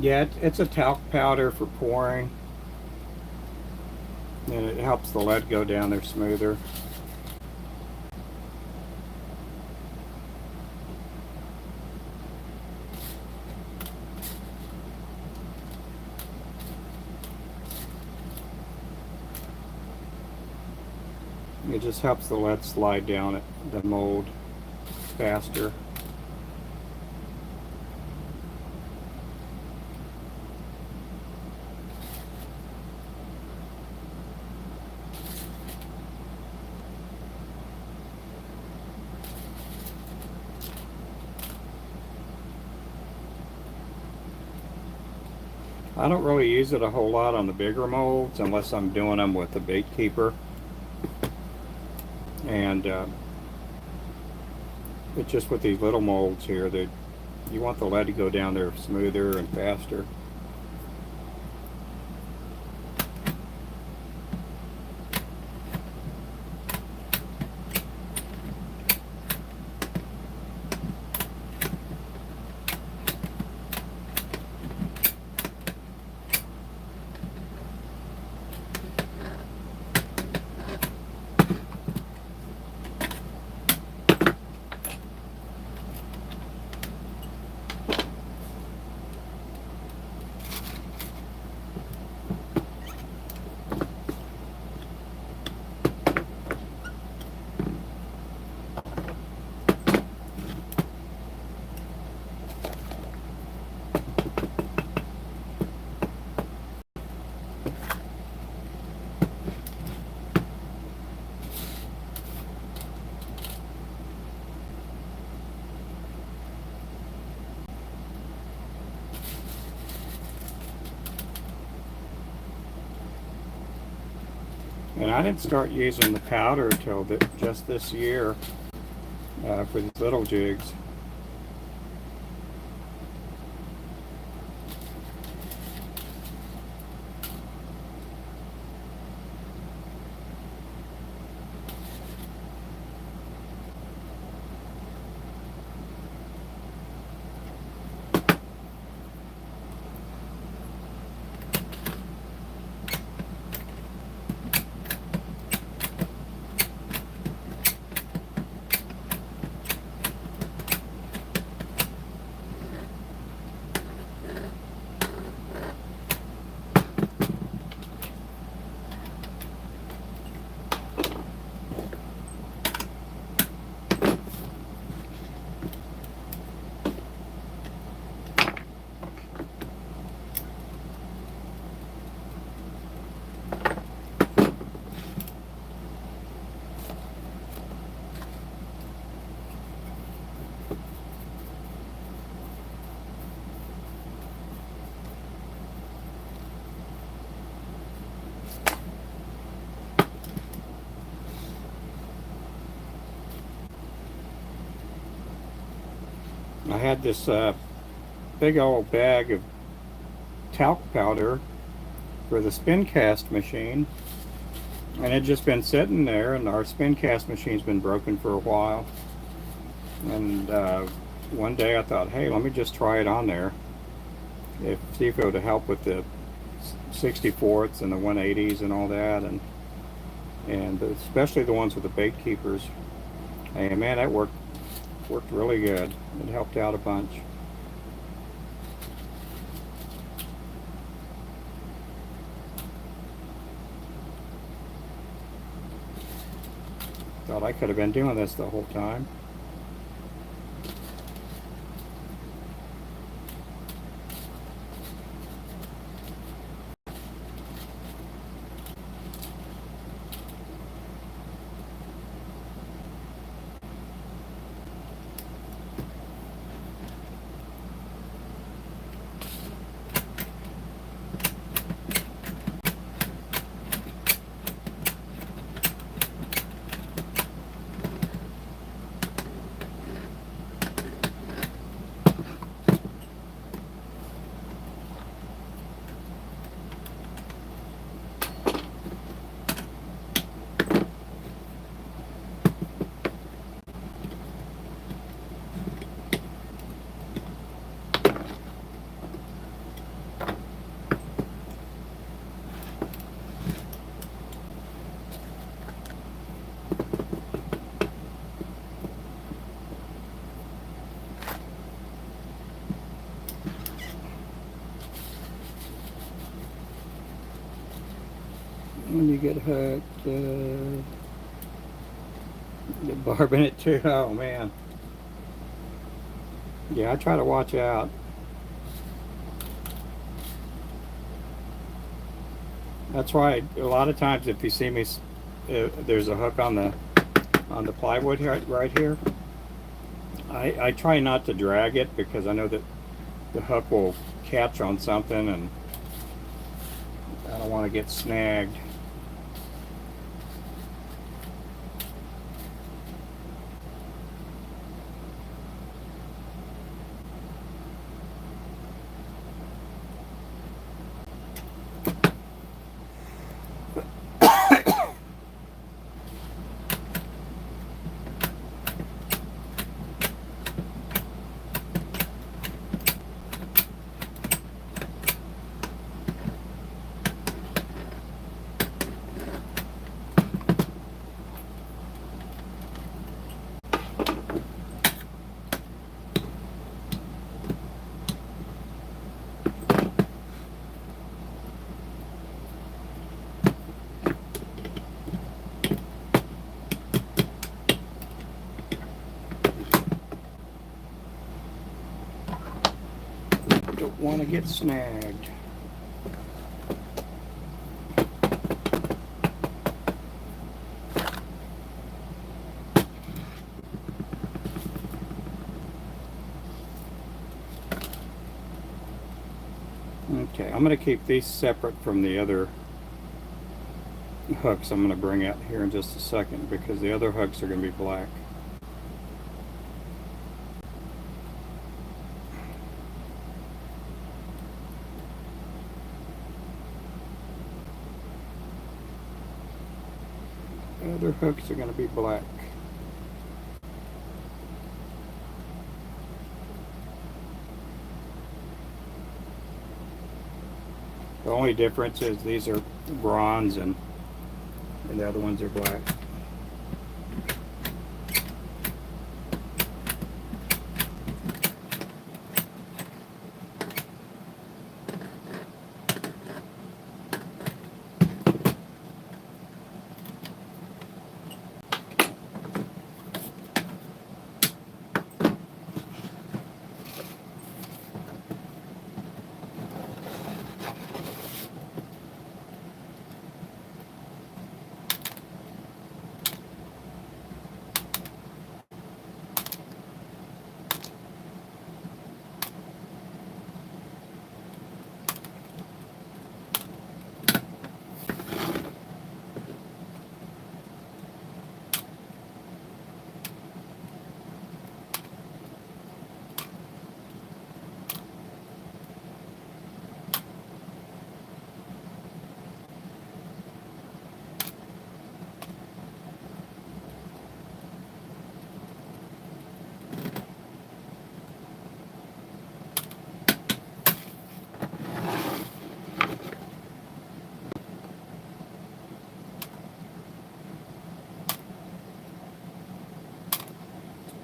Yeah, it's a talc powder for pouring, and it helps the lead go down there smoother. It just helps the lead slide down the mold faster. I don't really use it a whole lot on the bigger molds unless I'm doing them with the bait keeper. And it's just with these little molds here that You want the lead to go down there smoother and faster. And I didn't start using the powder till just this year for these little jigs. I had this big old bag of talc powder for the spin cast machine, and it had just been sitting there, and our spin cast machine's been broken for a while. And one day I thought, hey, let me just try it on there, see if it would help with the 64ths and the 180s and all that, and especially the ones with the bait keepers. And man, that worked really good. It helped out a bunch. Thought I could have been doing this the whole time. When you get hooked, get barb in it too. Oh man. Yeah, I try to watch out. That's why a lot of times if you see me, there's a hook on the plywood here, right here. I try not to drag it because I know that the hook will catch on something and I don't want to get snagged. don't want to get snagged. Okay, I'm going to keep these separate from the other hooks I'm going to bring out here in just a second, because the other hooks are going to be black. The other hooks are going to be black. The only difference is these are bronze and the other ones are black.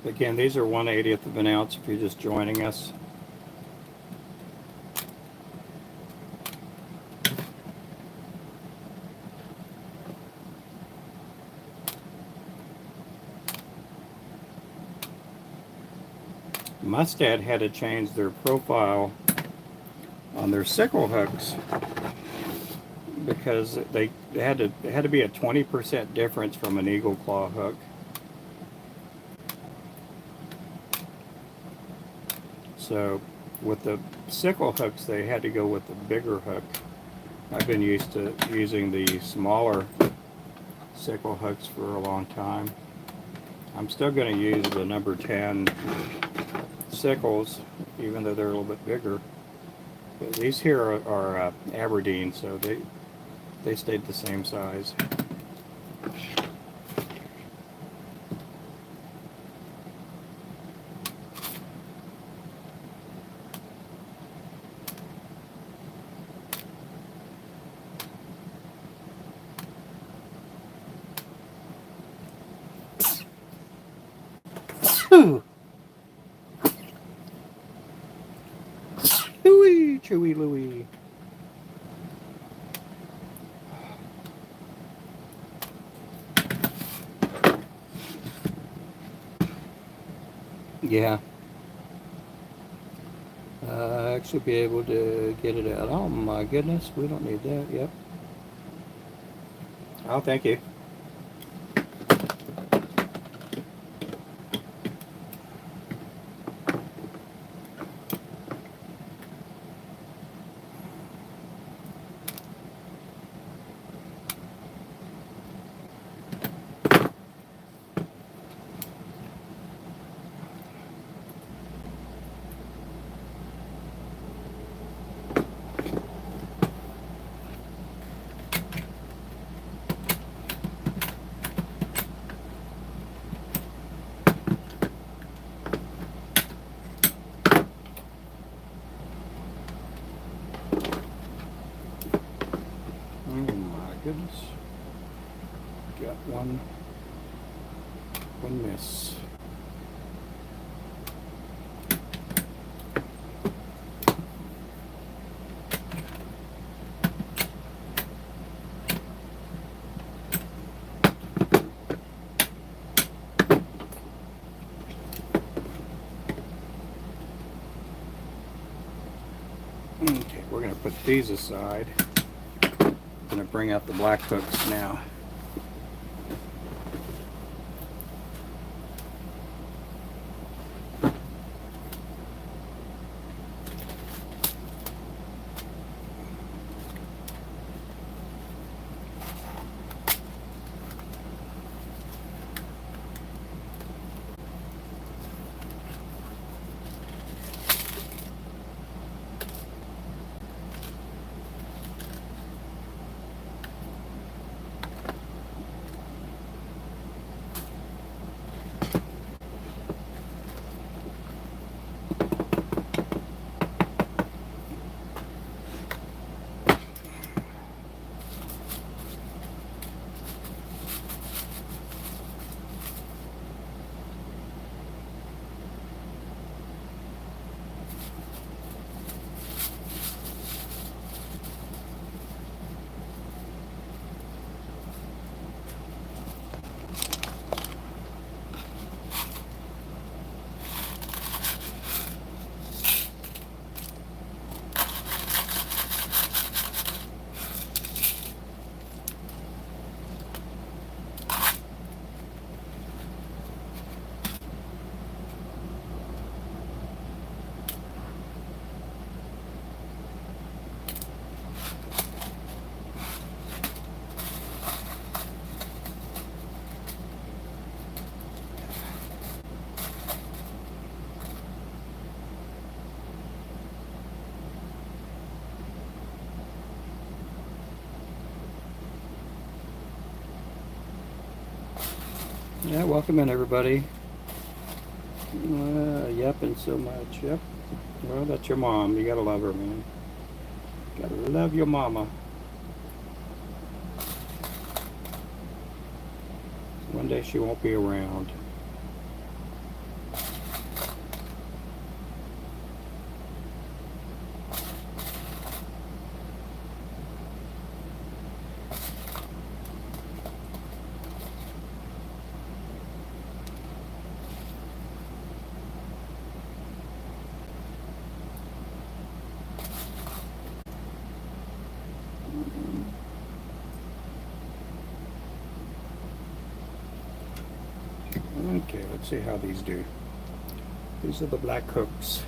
Again, these are 1/80th of an ounce if you're just joining us. Mustad had to change their profile on their sickle hooks because they had to be a 20% difference from an eagle claw hook. So with the sickle hooks, they had to go with the bigger hook. I've been used to using the smaller sickle hooks for a long time. I'm still going to use the number 10 sickles, even though they're a little bit bigger. But these here are Aberdeen, so they stayed the same size. Louie, Chewy Louie. Yeah. I should be able to get it out. Oh my goodness, we don't need that. Yep. Oh, thank you. Goodness, got one miss. Okay, we're going to put these aside. I'm going to bring out the black hooks now. Yeah, welcome in everybody. Yep, and so much. Yep. Well, that's your mom. You gotta love her, man. Gotta love your mama. One day she won't be around. Okay, let's see how these do. These are the black hooks.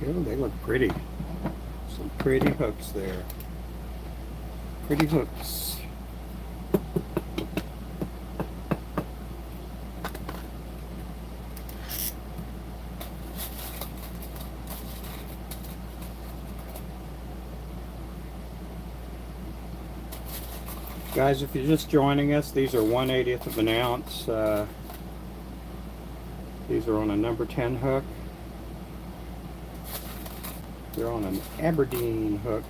They look pretty. Some pretty hooks there. Pretty hooks. Guys, if you're just joining us, these are 1/80th of an ounce. These are on a number 10 hook. They're on an Aberdeen hook.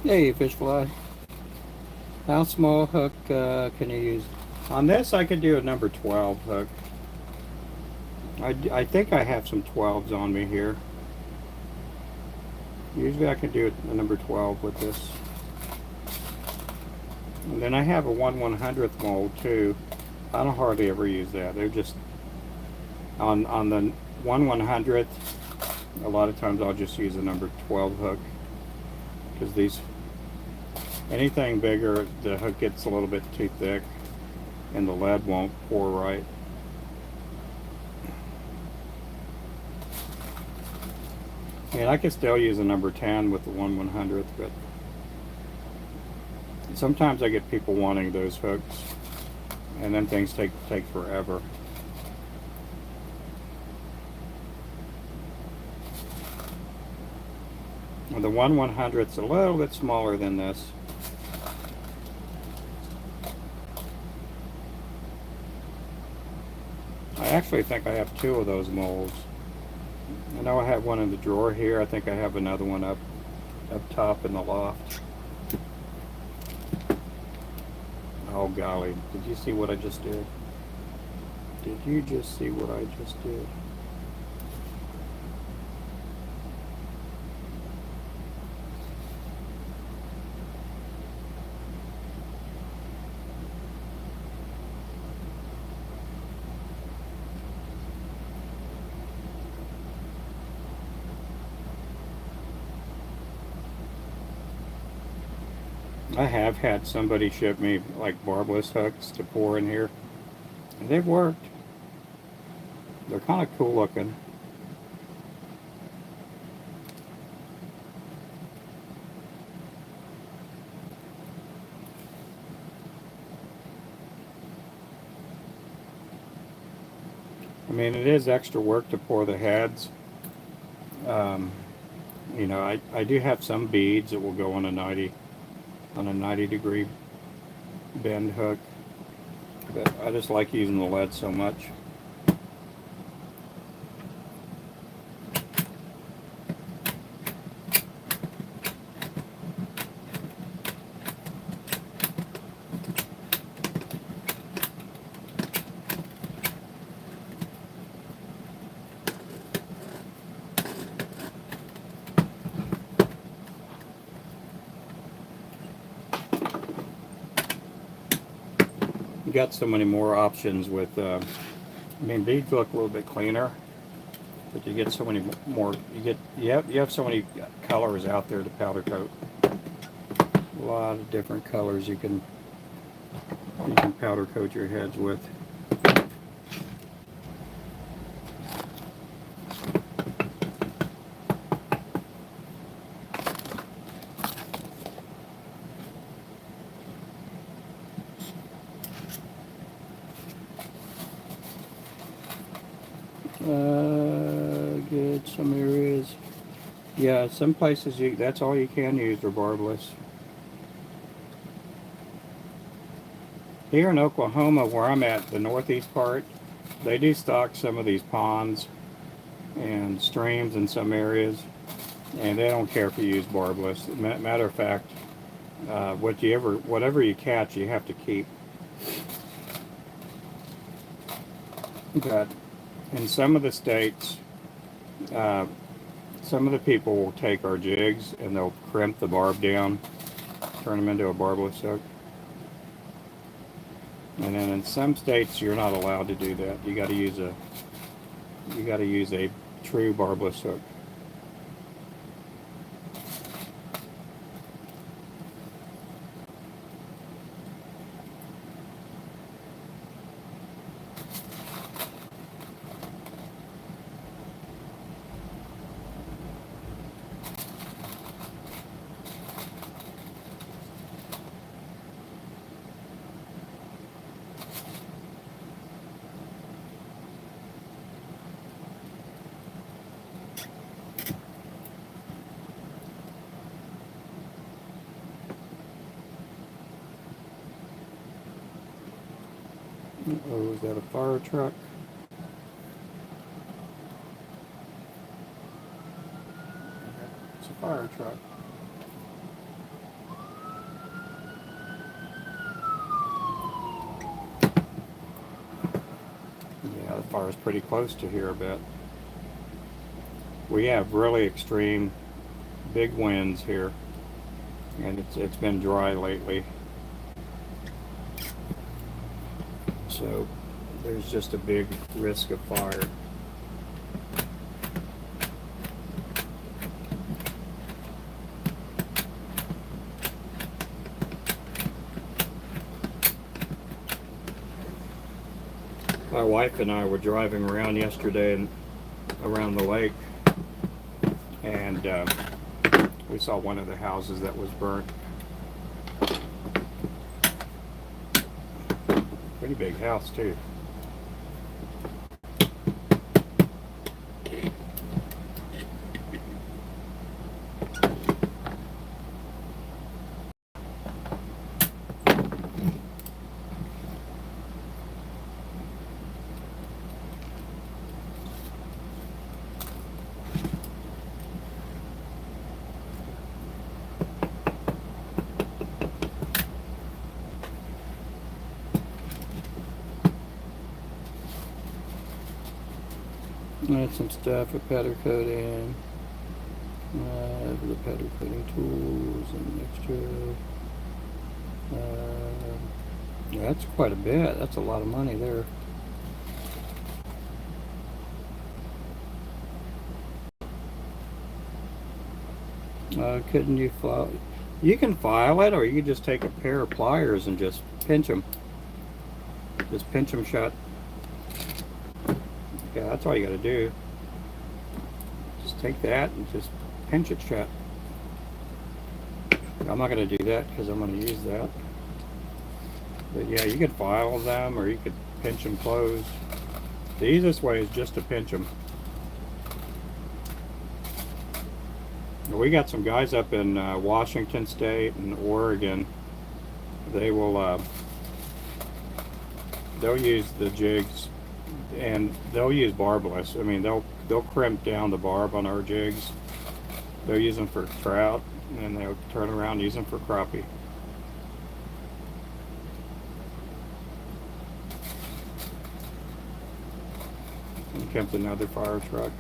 Hey, fish fly. How small hook can you use? On this, I could do a number 12 hook. I think I have some 12s on me here. Usually I can do a number 12 with this. And then I have a 1/100th mold too. I don't hardly ever use that. They're just on the 1/100th. A lot of times I'll just use a number 12 hook because these anything bigger, the hook gets a little bit too thick and the lead won't pour right. And I could still use a number 10 with the 1/100th, but sometimes I get people wanting those hooks, and then things take forever. And the 1/100th's a little bit smaller than this. I actually think I have 2 of those molds. I know I have one in the drawer here. I think I have another one up top in the loft. Oh golly, did you see what I just did? Did you just see what I just did? I have had somebody ship me like barbless hooks to pour in here. And they've worked. They're kind of cool looking. I mean, it is extra work to pour the heads. You know, I do have some beads that will go on a 90-degree bend hook, but I just like using the lead so much. You got so many more options with, I mean, beads look a little bit cleaner, but you get so many more. You have so many colors out there to powder coat. A lot of different colors you can powder coat your heads with. Good. Some areas, yeah. Some places that's all you can use are barbless. Here in Oklahoma, where I'm at, the northeast part, they do stock some of these ponds and streams in some areas, and they don't care if you use barbless. Matter of fact, whatever you catch, you have to keep. But in some of the states, some of the people will take our jigs and they'll crimp the barb down, turn them into a barbless hook. And then in some states, you're not allowed to do that. You got to use a true barbless hook. Oh, is that a fire truck? It's a fire truck. fire's pretty close to here a bit. We have really extreme big winds here, and it's been dry lately. So there's just a big risk of fire. My wife and I were driving around yesterday and around the lake, and we saw one of the houses that was burnt. Pretty big house too. Add some stuff for powder coating. The powder coating tools and extra. Yeah, that's quite a bit. That's a lot of money there. Couldn't you file? You can file it, or you can just take a pair of pliers and just pinch them. Just pinch them shut. Yeah, that's all you got to do. Just take that and just pinch it shut. I'm not going to do that because I'm going to use that. But yeah, you could file them, or you could pinch them closed. The easiest way is just to pinch them. We got some guys up in Washington State and Oregon. They will they'll use the jigs, and they'll use barbless. I mean, they'll crimp down the barb on our jigs. They'll use them for trout, and they'll turn around and use them for crappie. And comes another fire truck.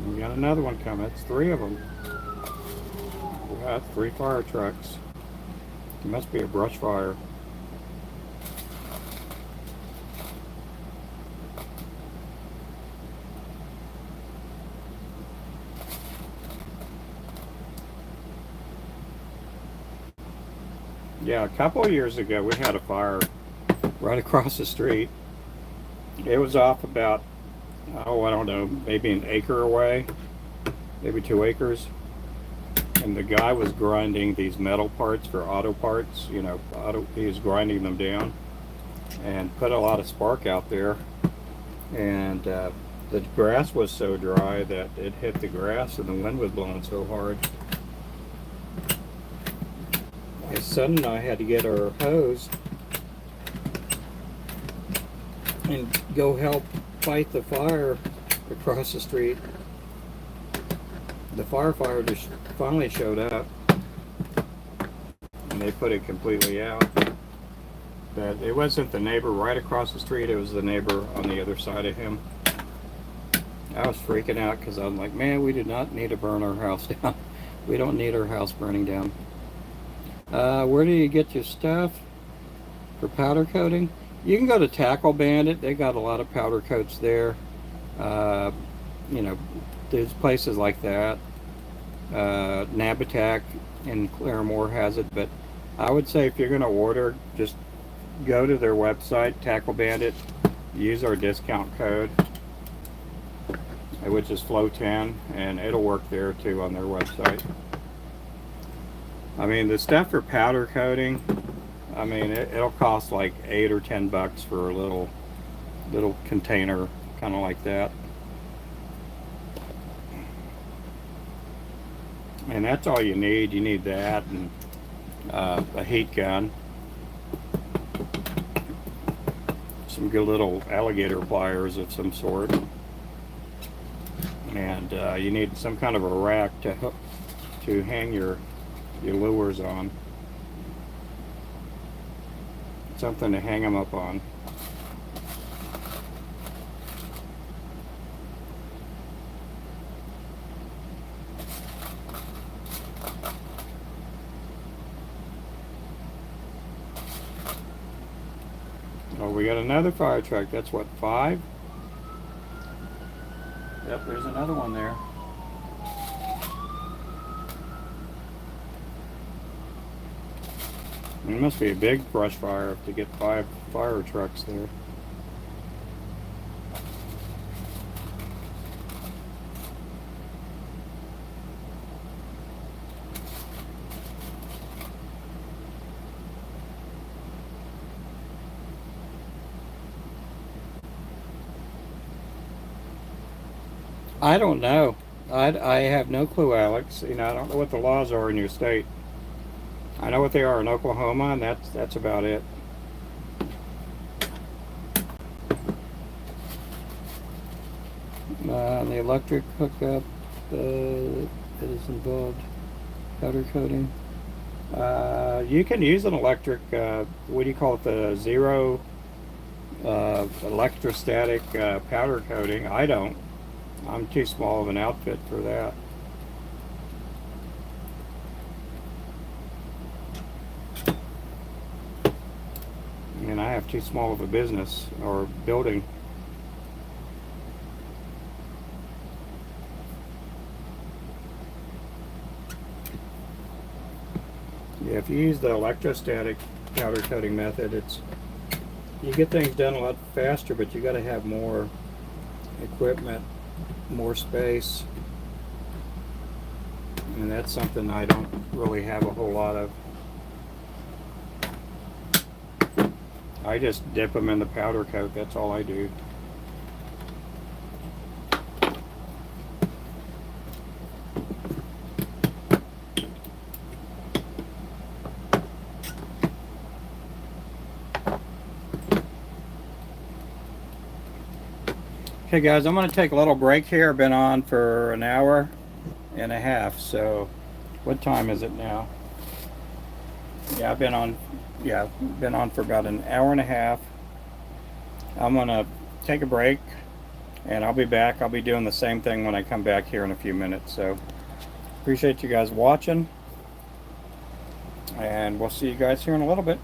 We got another one coming. It's 3 of them. We got 3 fire trucks. It must be a brush fire. Yeah, a couple of years ago we had a fire right across the street. It was off about, oh, I don't know, maybe an acre away, maybe 2 acres. And the guy was grinding these metal parts for auto parts, you know, he was grinding them down and put a lot of spark out there. And the grass was so dry that it hit the grass, and the wind was blowing so hard. His son and I had to get our hose and go help fight the fire across the street. The firefighters finally showed up, and they put it completely out. But it wasn't the neighbor right across the street, it was the neighbor on the other side of him. I was freaking out because I'm like, man, we do not need to burn our house down. We don't need our house burning down. Where do you get your stuff for powder coating? You can go to Tackle Bandit. They got a lot of powder coats there. You know, there's places like that. Nabatac in Claremore has it, but I would say if you're going to order, just go to their website, Tackle Bandit, use our discount code, which is FLOW10, and it'll work there too on their website. I mean, the stuff for powder coating, I mean, it'll cost like $8 or $10 for a little container, kind of like that. And that's all you need. You need that and a heat gun, some good little alligator pliers of some sort, and you need some kind of a rack to hang your lures on, something to hang them up on. Oh, we got another fire truck. That's what, 5? Yep, there's another one there. It must be a big brush fire to get 5 fire trucks there. I don't know. I have no clue, Alex. You know, I don't know what the laws are in your state. I know what they are in Oklahoma, and that's about it. The electric hookup that is involved, powder coating. You can use an electric, what do you call it, the zero electrostatic powder coating. I don't. I'm too small of an outfit for that. And I have too small of a business or building. Yeah, if you use the electrostatic powder coating method, you get things done a lot faster, but you got to have more equipment, more space, and that's something I don't really have a whole lot of. I just dip them in the powder coat, that's all I do. Okay guys, I'm going to take a little break here. I've been on for an hour and a half, so what time is it now? Yeah, I've been on for about an hour and a half. I'm going to take a break and I'll be back. I'll be doing the same thing when I come back here in a few minutes. So appreciate you guys watching, and we'll see you guys here in a little bit.